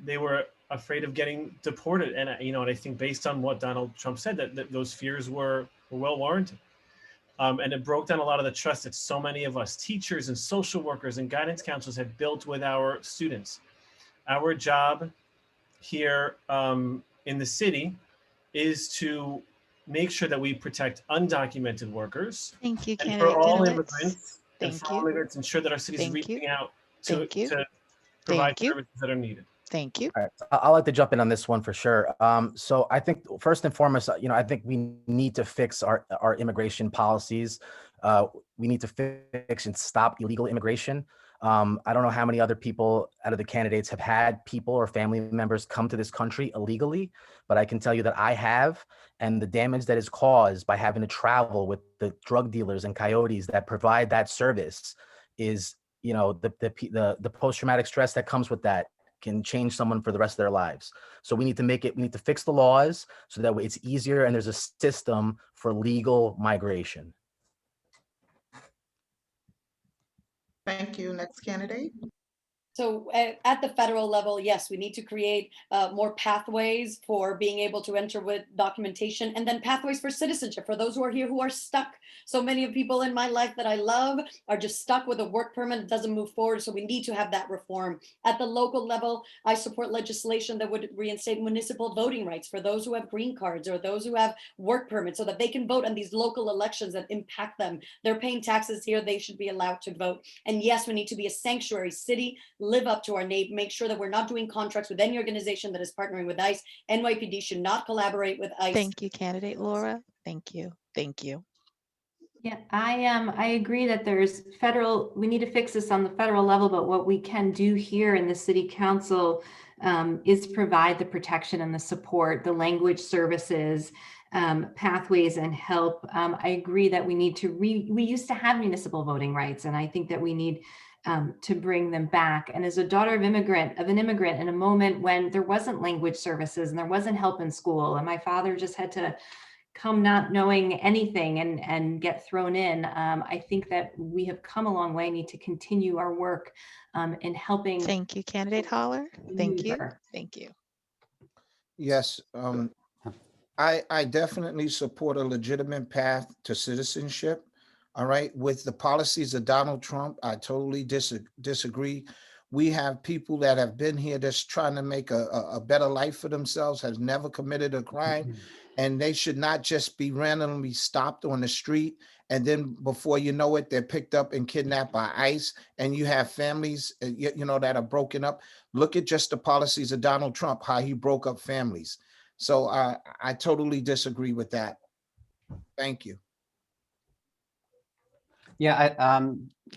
They were afraid of getting deported, and I think based on what Donald Trump said, that those fears were well warranted. And it broke down a lot of the trust that so many of us teachers and social workers and guidance counselors had built with our students. Our job here in the city is to make sure that we protect undocumented workers. Thank you, and candidate for all Dinowitz. immigrants, and for all immigrants, ensure that our city is reaching out to provide services that are needed. Thank you. All right. I'd like to jump in on this one for sure. So I think first and foremost, I think we need to fix our immigration policies. We need to fix and stop illegal immigration. I don't know how many other people out of the candidates have had people or family members come to this country illegally, but I can tell you that I have, and the damage that is caused by having to travel with the drug dealers and coyotes that provide that service is, the post-traumatic stress that comes with that can change someone for the rest of their lives. So we need to fix the laws so that way it's easier and there's a system for legal migration. Thank you. Next candidate. So at the federal level, yes, we need to create more pathways for being able to enter with documentation, and then pathways for citizenship for those who are here who are stuck. So many of people in my life that I love are just stuck with a work permit that doesn't move forward. So we need to have that reform. At the local level, I support legislation that would reinstate municipal voting rights for those who have green cards or those who have work permits so that they can vote on these local elections that impact them. They're paying taxes here. They should be allowed to vote. And yes, we need to be a sanctuary city, live up to our name, make sure that we're not doing contracts with any organization that is partnering with ICE. NYPD should not collaborate with ICE. Thank you, candidate Laura. Thank you. Thank you. Yeah, I agree that we need to fix this on the federal level, but what we can do here in the city council is provide the protection and the support, the language services, pathways and help. I agree that we used to have municipal voting rights, and I think that we need to bring them back. And as a daughter of an immigrant in a moment when there wasn't language services and there wasn't help in school, and my father just had to come not knowing anything and get thrown in, I think that we have come a long way, need to continue our work in helping. Thank you, candidate Holler. Thank you. Thank you. Yes, I definitely support a legitimate path to citizenship. All right, with the policies of Donald Trump, I totally disagree. We have people that have been here just trying to make a better life for themselves, has never committed a crime, and they should not just be randomly stopped on the street. And then before you know it, they're picked up and kidnapped by ICE. And you have families, that are broken up. Look at just the policies of Donald Trump, how he broke up families. So I totally disagree with that. Thank you. Yeah,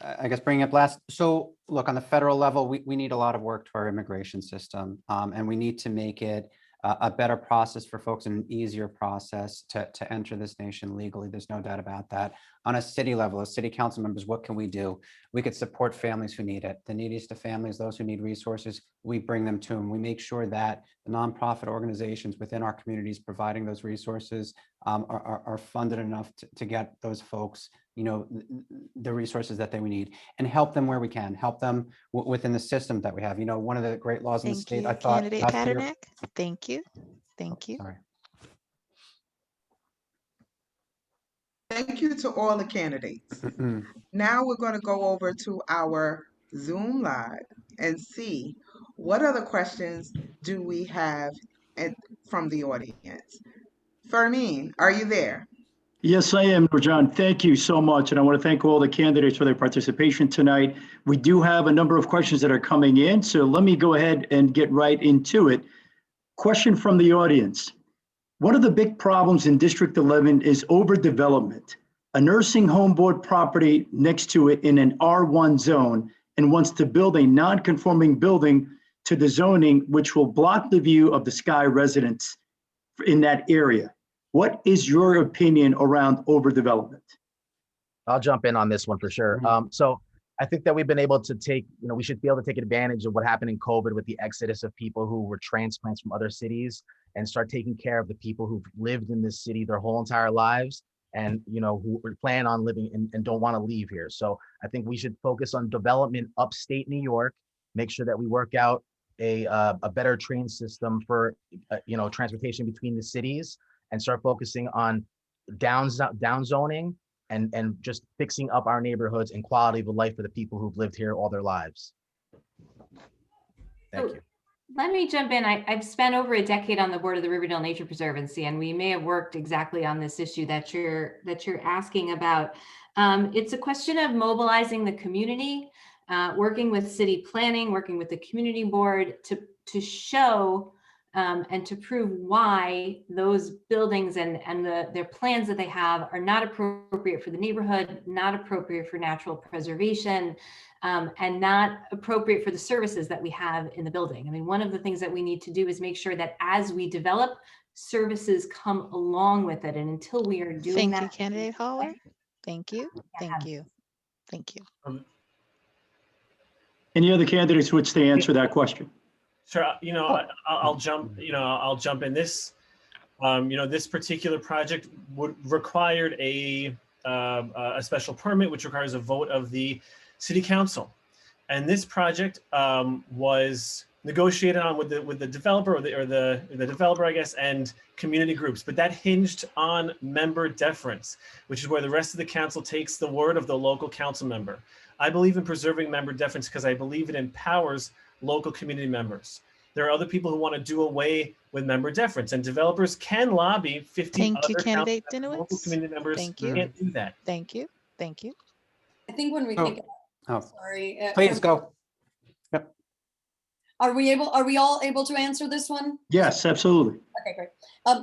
I guess bringing up last. So look, on the federal level, we need a lot of work to our immigration system, and we need to make it a better process for folks and an easier process to enter this nation legally. There's no doubt about that. On a city level, as city council members, what can we do? We could support families who need it. The neediest of families, those who need resources, we bring them to them. We make sure that the nonprofit organizations within our communities providing those resources are funded enough to get those folks the resources that they need, and help them where we can, help them within the system that we have. One of the great laws in the state, I thought. Candidate Paternak. Thank you. Thank you. Sorry. Thank you to all the candidates. Now we're going to go over to our Zoom Live and see what other questions do we have from the audience. Fermin, are you there? Yes, I am, Nurjan. Thank you so much. And I want to thank all the candidates for their participation tonight. We do have a number of questions that are coming in, so let me go ahead and get right into it. Question from the audience. One of the big problems in District 11 is overdevelopment. A nursing home bought property next to it in an R1 zone and wants to build a non-conforming building to the zoning, which will block the view of the Sky residents in that area. What is your opinion around overdevelopment? I'll jump in on this one for sure. So I think that we've been able to we should be able to take advantage of what happened in COVID with the exodus of people who were transplants from other cities, and start taking care of the people who've lived in this city their whole entire lives, and who plan on living and don't want to leave here. So I think we should focus on development upstate New York, make sure that we work out a better train system for transportation between the cities, and start focusing on down zoning and just fixing up our neighborhoods and quality of life for the people who've lived here all their lives. Thank you. Let me jump in. I've spent over a decade on the board of the Riverdale Nature Preservancy, and we may have worked exactly on this issue that you're asking about. It's a question of mobilizing the community, working with city planning, working with the community board to show and to prove why those buildings and their plans that they have are not appropriate for the neighborhood, not appropriate for natural preservation, and not appropriate for the services that we have in the building. I mean, one of the things that we need to do is make sure that as we develop, services come along with it. And until we are doing that. Thank you, candidate Holler. Thank you. Thank you. Thank you. Any other candidates who wish to answer that question? Sure. I'll jump. I'll jump in. This, this particular project required a special permit, which requires a vote of the city council. And this project was negotiated on with the developer or the developer, I guess, and community groups. But that hinged on member deference, which is where the rest of the council takes the word of the local council member. I believe in preserving member deference because I believe it empowers local community members. There are other people who want to do away with member deference, and developers can lobby 50 Thank you, other candidate council members. Local Dinowitz. community members Thank you. can't do that. Thank you. Thank you. I think when we Oh, think, oh, sorry. please go. Yep. Are we all able to answer this one? Yes, absolutely. Okay, great.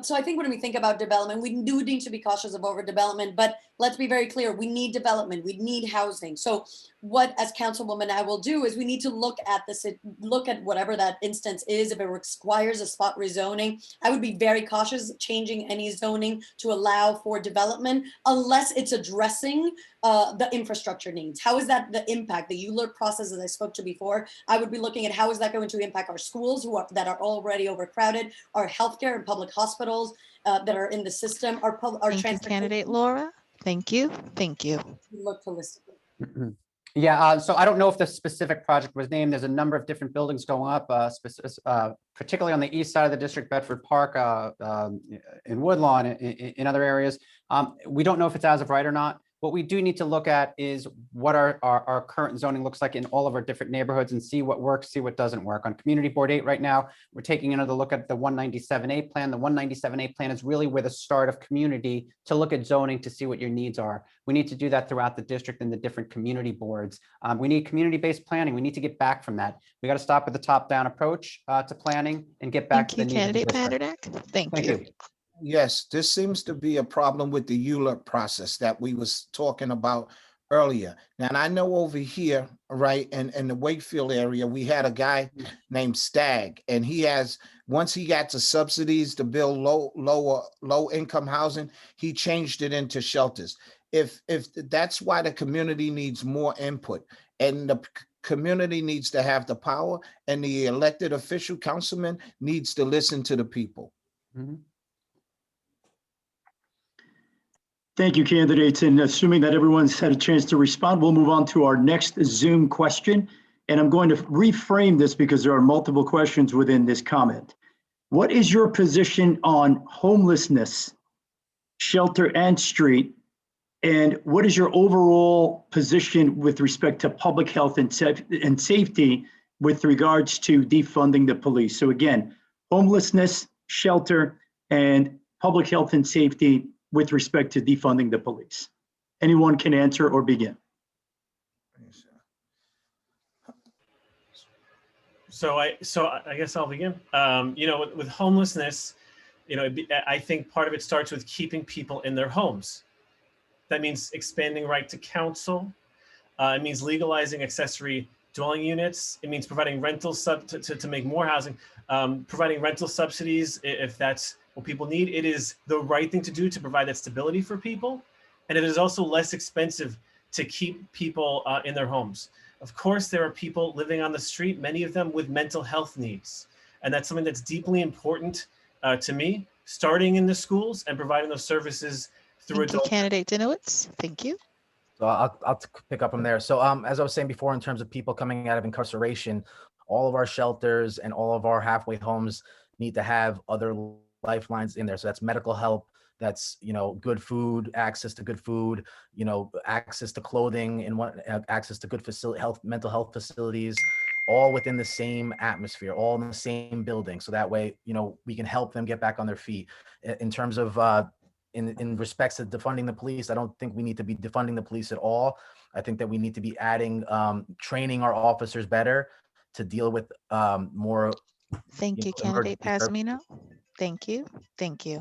So I think when we think about development, we do need to be cautious of overdevelopment, but let's be very clear. We need development. We need housing. So what, as Councilwoman, I will do is we need to look at this, look at whatever that instance is. If it requires a spot rezoning, I would be very cautious changing any zoning to allow for development unless it's addressing the infrastructure needs. How is that the impact, the ULURP process, as I spoke to before? I would be looking at how is that going to impact our schools that are already overcrowded, our healthcare and public hospitals that are in the system, our Thank you, candidate Laura. Thank you. Thank you. Look holistically. Yeah, so I don't know if the specific project was named. There's a number of different buildings going up, particularly on the east side of the district, Bedford Park, in Woodlawn, in other areas. We don't know if it's as of right or not. What we do need to look at is what our current zoning looks like in all of our different neighborhoods and see what works, see what doesn't work. On Community Board 8 right now, we're taking another look at the 197A plan. The 197A plan is really where the start of community to look at zoning to see what your needs are. We need to do that throughout the district and the different community boards. We need community-based planning. We need to get back from that. We got to stop with the top-down approach to planning and get back to the needs of the Candidate district. Paternak. Thank you. Yes, this seems to be a problem with the ULURP process that we was talking about earlier. Now, and I know over here, right, in the Wakefield area, we had a guy named Stagg, and he has, once he got the subsidies to build low income housing, he changed it into shelters. If that's why the community needs more input, and the community needs to have the power, and the elected official councilman needs to listen to the people. Mm-hmm. Thank you, candidates. And assuming that everyone's had a chance to respond, we'll move on to our next Zoom question. And I'm going to reframe this because there are multiple questions within this comment. What is your position on homelessness, shelter and street? And what is your overall position with respect to public health and safety with regards to defunding the police? So again, homelessness, shelter, and public health and safety with respect to defunding the police. Anyone can answer or begin. So I guess I'll begin. With homelessness, I think part of it starts with keeping people in their homes. That means expanding right to counsel. It means legalizing accessory dwelling units. It means providing rentals to make more housing, providing rental subsidies if that's what people need. It is the right thing to do to provide that stability for people. And it is also less expensive to keep people in their homes. Of course, there are people living on the street, many of them with mental health needs. And that's something that's deeply important to me, starting in the schools and providing those services through Thank you, candidate Dinowitz. Thank you. So I'll pick up from there. So as I was saying before, in terms of people coming out of incarceration, all of our shelters and all of our halfway homes need to have other lifelines in there. So that's medical help, that's, good food, access to good food, access to clothing and access to good mental health facilities, all within the same atmosphere, all in the same building. So that way, we can help them get back on their feet. In terms of in respects to defunding the police, I don't think we need to be defunding the police at all. I think that we need to be adding, training our officers better to deal with more. Thank you, candidate Pasmino. Thank you. Thank you.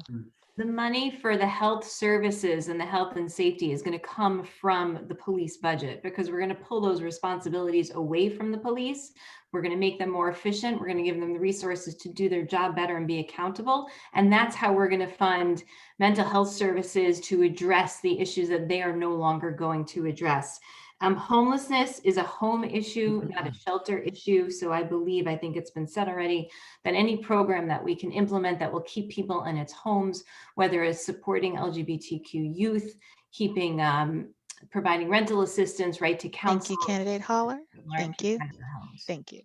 The money for the health services and the health and safety is going to come from the police budget, because we're going to pull those responsibilities away from the police. We're going to make them more efficient. We're going to give them the resources to do their job better and be accountable. And that's how we're going to fund mental health services to address the issues that they are no longer going to address. Homelessness is a home issue, not a shelter issue. So I think it's been said already that any program that we can implement that will keep people in its homes, whether it's supporting LGBTQ youth, keeping providing rental assistance, right to Thank counsel. you, candidate Holler. learn Thank to you. protect their homes. Thank you.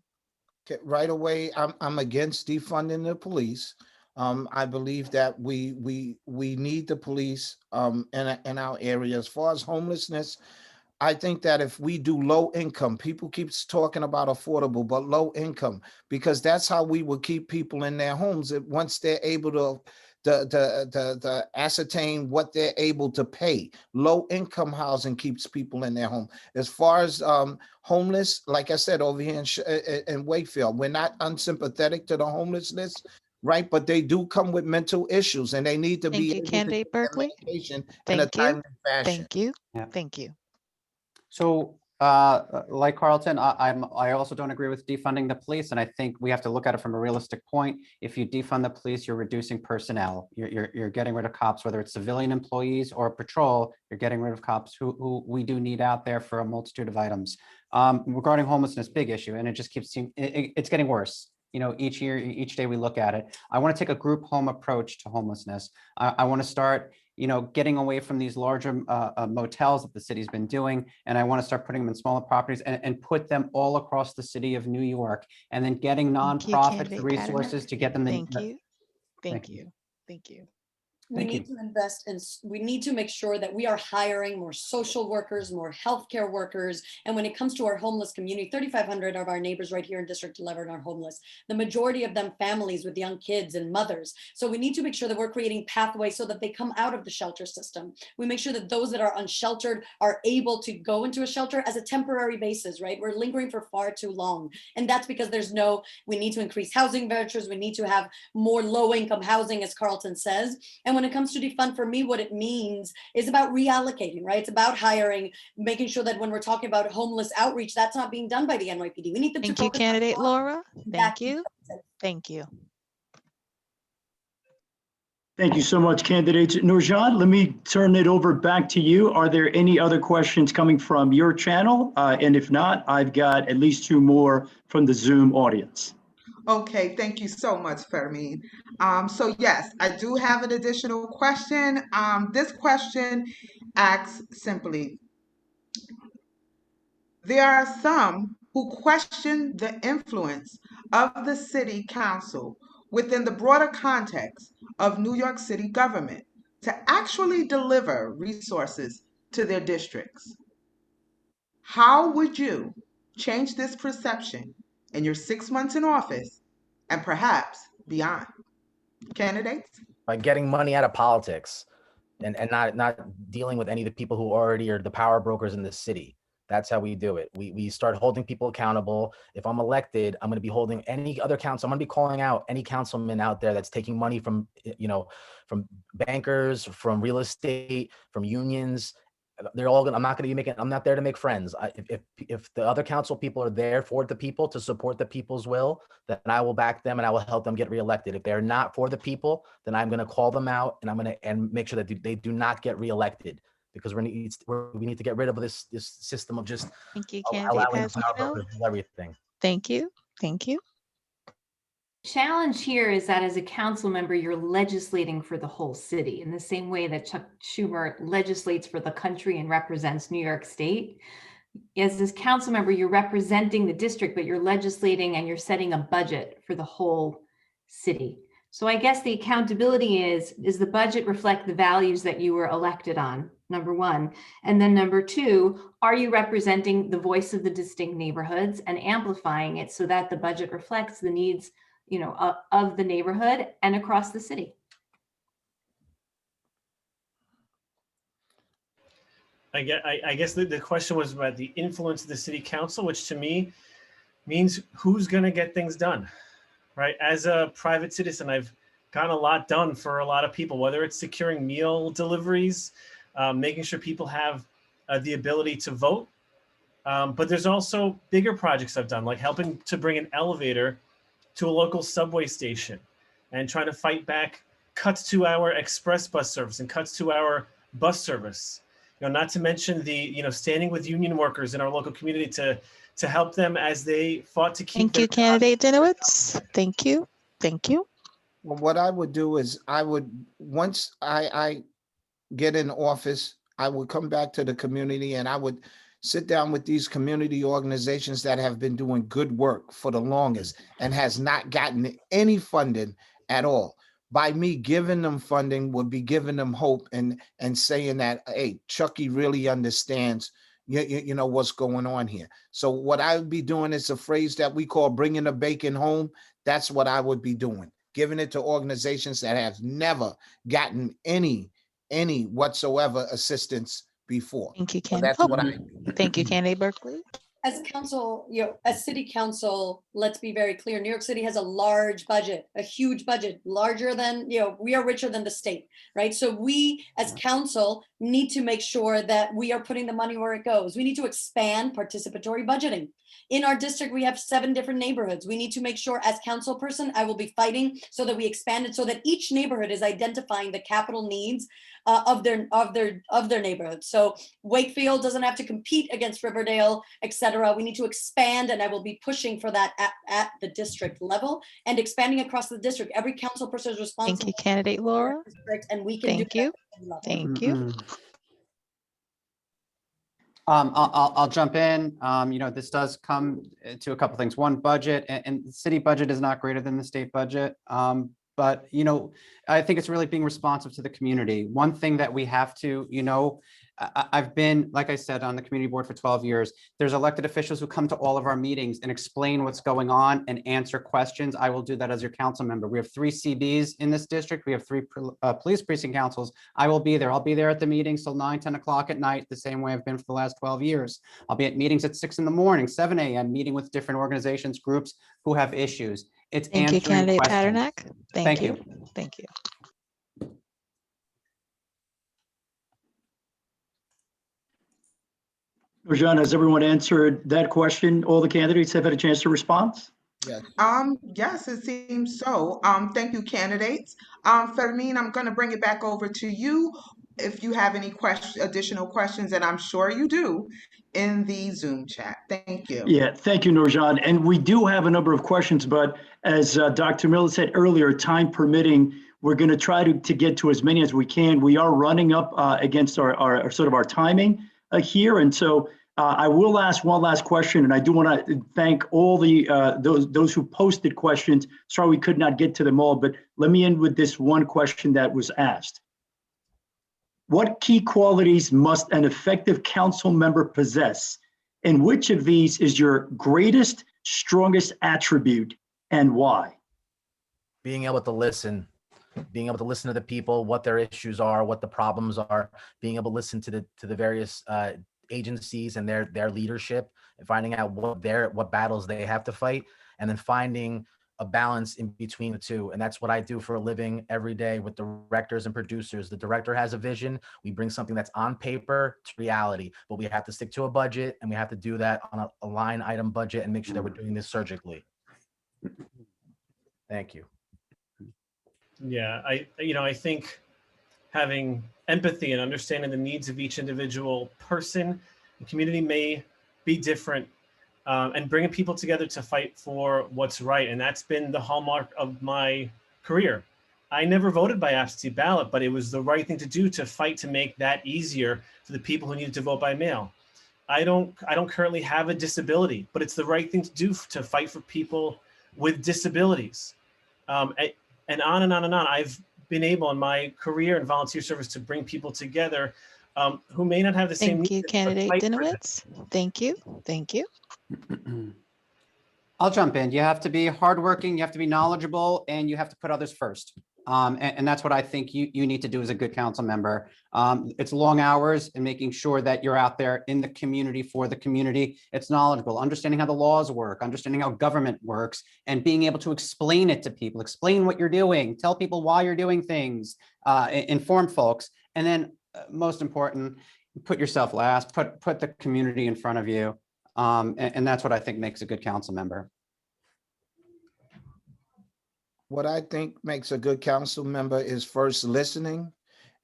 Okay, right away, I'm against defunding the police. I believe that we need the police in our area. As far as homelessness, I think that if we do low income, people keeps talking about affordable, but low income, because that's how we will keep people in their homes. Once they're able to ascertain what they're able to pay. Low income housing keeps people in their home. As far as homeless, like I said, over here in Wakefield, we're not unsympathetic to the homelessness, right? But they do come with mental issues, and they need to Thank be you, able to candidate get their Berkeley. medication in a Thank you. timely fashion. Thank you. Yeah. Thank you. So, like Carlton, I also don't agree with defunding the police, and I think we have to look at it from a realistic point. If you defund the police, you're reducing personnel. You're getting rid of cops, whether it's civilian employees or patrol. You're getting rid of cops who we do need out there for a multitude of items. Regarding homelessness, big issue, and it just keeps it's getting worse. You know, each year, each day we look at it. I want to take a group home approach to homelessness. I want to start, you know, getting away from these larger motels that the city's been doing. And I want to start putting them in smaller properties and put them all across the city of New York, and then getting Thank you, nonprofits candidate resources to get them. Thank you. Thank Thank you. you. Thank you. We Thank need you. to invest in, we need to make sure that we are hiring more social workers, more healthcare workers. And when it comes to our homeless community, 3,500 of our neighbors right here in District 11 are homeless. The majority of them families with young kids and mothers. So we need to make sure that we're creating pathways so that they come out of the shelter system. We make sure that those that are unsheltered are able to go into a shelter as a temporary basis, right? We're lingering for far too long. And that's because we need to increase housing vouchers. We need to have more low income housing, as Carlton says. And when it comes to defund, for me, what it means is about reallocating, right? It's about hiring, making sure that when we're talking about homeless outreach, that's not being done by the NYPD. We need them Thank to you, focus candidate on Laura. Thank that. you. Thank you. Thank you so much, candidates. Nurjan, let me turn it over back to you. Are there any other questions coming from your channel? And if not, I've got at least 2 more from the Zoom audience. Okay, thank you so much, Fermin. So yes, I do have an additional question. This question asks simply, there are some who question the influence of the city council within the broader context of New York City government to actually deliver resources to their districts. How would you change this perception in your 6 months in office and perhaps beyond? Candidates? By getting money out of politics and not dealing with any of the people who already are the power brokers in the city. That's how we do it. We start holding people accountable. If I'm elected, I'm going to be holding any other council. I'm going to be calling out any councilman out there that's taking money from, you know, from bankers, from real estate, from unions. They're all gonna, I'm not going to be making, I'm not there to make friends. If the other council people are there for the people to support the people's will, then I will back them and I will help them get reelected. If they're not for the people, then I'm going to call them out and I'm going to make sure that they do not get reelected, because we need to get rid of this system of just Thank you, candidate allowing the power Pasmino. brokers to do everything. Thank you. Thank you. Challenge here is that as a council member, you're legislating for the whole city in the same way that Chuck Schumer legislates for the country and represents New York State. As this council member, you're representing the district, but you're legislating and you're setting a budget for the whole city. So I guess the accountability is the budget reflect the values that you were elected on, number one. And then number two, are you representing the voice of the distinct neighborhoods and amplifying it so that the budget reflects the needs, you know, of the neighborhood and across the city? I guess the question was about the influence of the city council, which to me means who's going to get things done, right? As a private citizen, I've gotten a lot done for a lot of people, whether it's securing meal deliveries, making sure people have the ability to vote. But there's also bigger projects I've done, like helping to bring an elevator to a local subway station and trying to fight back cuts to our express bus service and cuts to our bus service. You know, not to mention the, you know, standing with union workers in our local community to help them as they fought to keep. Thank you, candidate Dinowitz. Thank you. Thank you. Well, what I would do is once I get in office, I would come back to the community and I would sit down with these community organizations that have been doing good work for the longest and has not gotten any funding at all. By me giving them funding would be giving them hope and saying that, hey, Chucky really understands you know what's going on here. So what I would be doing is a phrase that we call bringing the bacon home. That's what I would be doing, giving it to organizations that have never gotten any whatsoever assistance before. Thank you, So Ken. that's Oh, what I thank you, candidate Berkeley. As council, as city council, let's be very clear. New York City has a large budget, a huge budget, larger than, we are richer than the state, right? So we as council need to make sure that we are putting the money where it goes. We need to expand participatory budgeting. In our district, we have 7 different neighborhoods. We need to make sure, as council person, I will be fighting so that we expand it so that each neighborhood is identifying the capital needs of their neighborhood. So Wakefield doesn't have to compete against Riverdale, etc. We need to expand, and I will be pushing for that at the district level and expanding across the district. Every council person is responsible. Thank you, candidate Laura. And we can Thank do you. that. Thank you. I'll jump in. This does come to a couple things. One, budget, and the city budget is not greater than the state budget. But I think it's really being responsive to the community. One thing that we have to, I've been, like I said, on the community board for 12 years. There's elected officials who come to all of our meetings and explain what's going on and answer questions. I will do that as your council member. We have 3 CBs in this district. We have 3 police precinct councils. I will be there. I'll be there at the meetings till 9, 10 o'clock at night, the same way I've been for the last 12 years. I'll be at meetings at 6 in the morning, 7 a.m., meeting with different organizations, groups who have issues. It's Thank you, answering candidate questions. Paternak. Thank you. Thank you. Rajan, has everyone answered that question? All the candidates have had a chance to respond? Yes. Yes, it seems so. Thank you, candidates. Fermin, I'm going to bring it back over to you if you have any additional questions, and I'm sure you do, in the Zoom chat. Thank you. Yeah, thank you, Nurjan. And we do have a number of questions, but as Dr. Miller said earlier, time permitting, we're going to try to get to as many as we can. We are running up against our sort of our timing here, and so I will ask one last question, and I do want to thank all the those who posted questions. Sorry we could not get to them all, but let me end with this one question that was asked. What key qualities must an effective council member possess? And which of these is your greatest, strongest attribute, and why? Being able to listen to the people, what their issues are, what the problems are, being able to listen to the various agencies and their leadership, and finding out what battles they have to fight, and then finding a balance in between the two. And that's what I do for a living every day with directors and producers. The director has a vision. We bring something that's on paper to reality, but we have to stick to a budget, and we have to do that on a line item budget and make sure that we're doing this surgically. Thank you. Yeah, I think having empathy and understanding the needs of each individual person and community may be different, and bringing people together to fight for what's right. And that's been the hallmark of my career. I never voted by absentee ballot, but it was the right thing to do to fight to make that easier for the people who needed to vote by mail. I don't currently have a disability, but it's the right thing to do to fight for people with disabilities. And on and on and on. I've been able in my career and volunteer service to bring people together who may not have the same needs. Thank you, candidate Dinowitz. Thank you. Thank you. I'll jump in. You have to be hardworking, you have to be knowledgeable, and you have to put others first. And that's what I think you need to do as a good council member. It's long hours and making sure that you're out there in the community for the community. It's knowledgeable, understanding how the laws work, understanding how government works, and being able to explain it to people, explain what you're doing, tell people why you're doing things, inform folks. And then most important, put yourself last, put the community in front of you. And that's what I think makes a good council member. What I think makes a good council member is first listening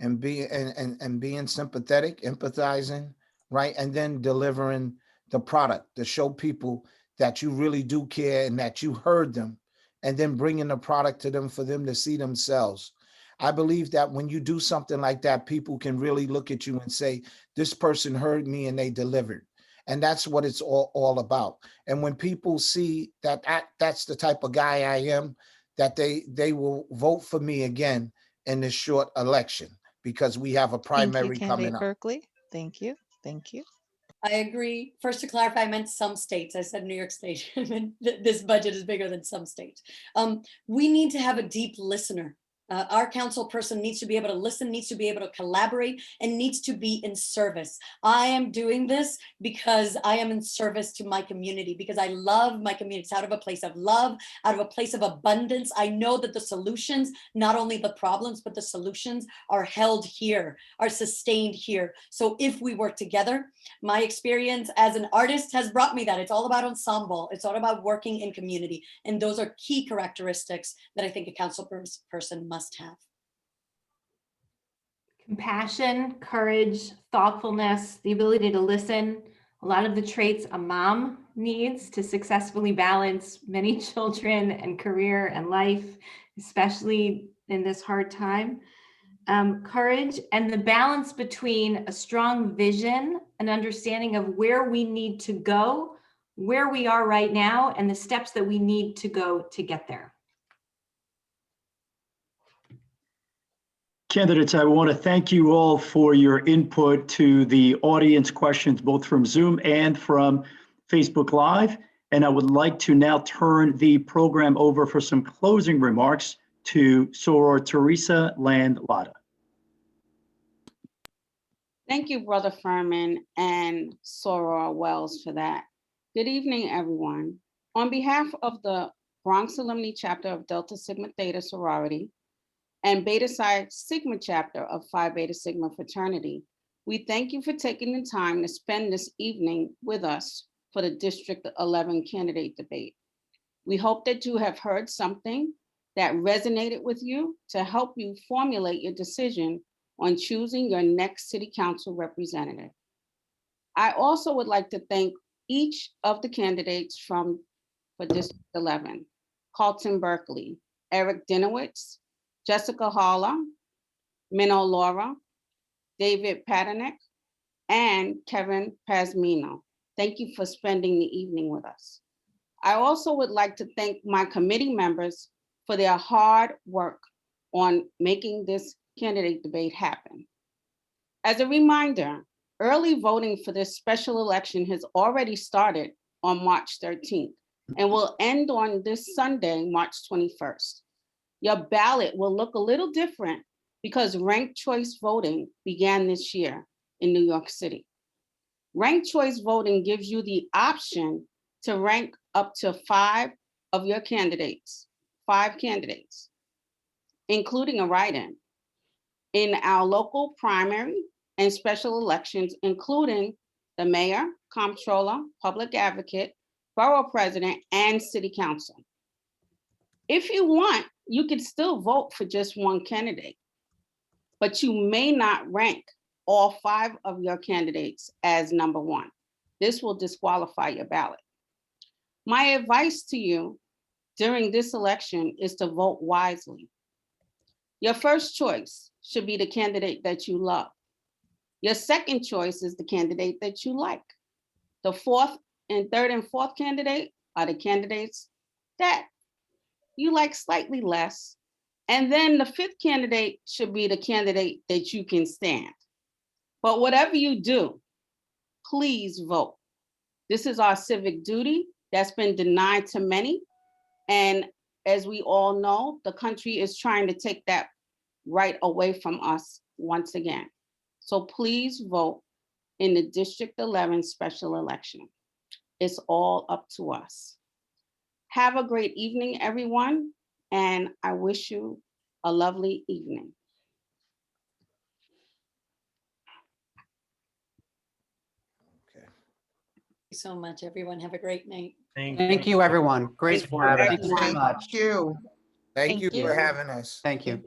and being sympathetic, empathizing, right? And then delivering the product to show people that you really do care and that you heard them, and then bringing the product to them for them to see themselves. I believe that when you do something like that, people can really look at you and say, this person heard me and they delivered. And that's what it's all about. And when people see that that's the type of guy I am, that they will vote for me again in this short election, because we have a Thank you, primary coming candidate up. Berkeley. Thank you. Thank you. I agree. First, to clarify, I meant some states. I said New York State. I meant this budget is bigger than some states. We need to have a deep listener. Our council person needs to be able to listen, needs to be able to collaborate, and needs to be in service. I am doing this because I am in service to my community, because I love my community. It's out of a place of love, out of a place of abundance. I know that the solutions, not only the problems, but the solutions are held here, are sustained here. So if we work together, my experience as an artist has brought me that. It's all about ensemble. It's all about working in community. And those are key characteristics that I think a council person must have. Compassion, courage, thoughtfulness, the ability to listen, a lot of the traits a mom needs to successfully balance many children and career and life, especially in this hard time. Courage and the balance between a strong vision, an understanding of where we need to go, where we are right now, and the steps that we need to go to get there. Candidates, I want to thank you all for your input to the audience questions, both from Zoom and from Facebook Live. And I would like to now turn the program over for some closing remarks to Soror Teresa Land-Lada. Thank you, Brother Furman and Soror Wells, for that. Good evening, everyone. On behalf of the Bronx Alumni Chapter of Delta Sigma Theta Sorority and Beta Psi Sigma Chapter of Phi Beta Sigma Fraternity, we thank you for taking the time to spend this evening with us for the District 11 candidate debate. We hope that you have heard something that resonated with you to help you formulate your decision on choosing your next City Council representative. I also would like to thank each of the candidates for District 11, Carlton Berkeley, Eric Dinowitz, Jessica Haller, Minnow Laura, David Paternick, and Kevin Pasmino. Thank you for spending the evening with us. I also would like to thank my committee members for their hard work on making this candidate debate happen. As a reminder, early voting for this special election has already started on March 13th and will end on this Sunday, March 21st. Your ballot will look a little different because ranked choice voting began this year in New York City. Ranked choice voting gives you the option to rank up to 5 of your candidates, 5 candidates, including a write-in, in our local primary and special elections, including the mayor, comptroller, public advocate, borough president, and city council. If you want, you can still vote for just one candidate, but you may not rank all 5 of your candidates as number 1. This will disqualify your ballot. My advice to you during this election is to vote wisely. Your first choice should be the candidate that you love. Your second choice is the candidate that you like. The 4th and 3rd and 4th candidate are the candidates that you like slightly less. And then the 5th candidate should be the candidate that you can stand. But whatever you do, please vote. This is our civic duty that's been denied to many. And as we all know, the country is trying to take that right away from us once again. So please vote in the District 11 special election. It's all up to us. Have a great evening, everyone, and I wish you a lovely evening. Thank you so much, everyone. Have a great night. Thank you, everyone. Great Thank you, work. Thank you everyone. very much. Thank you. Thank you Thank for you. having us. Thank you.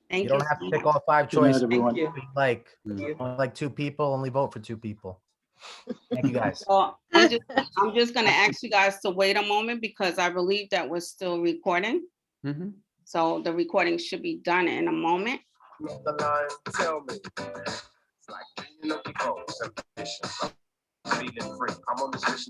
Thank You don't you have so to pick much. all 5 Good night, choices. everyone. You like, you. only like 2 people, only vote for 2 people. Thank you, guys. So I'm just gonna ask you guys to wait a moment because I believe that we're still recording. Mhm. So the recording should be done in a moment. The line, tell me. It's like being in a depot, temptation. Feeling free. I'm on this mission.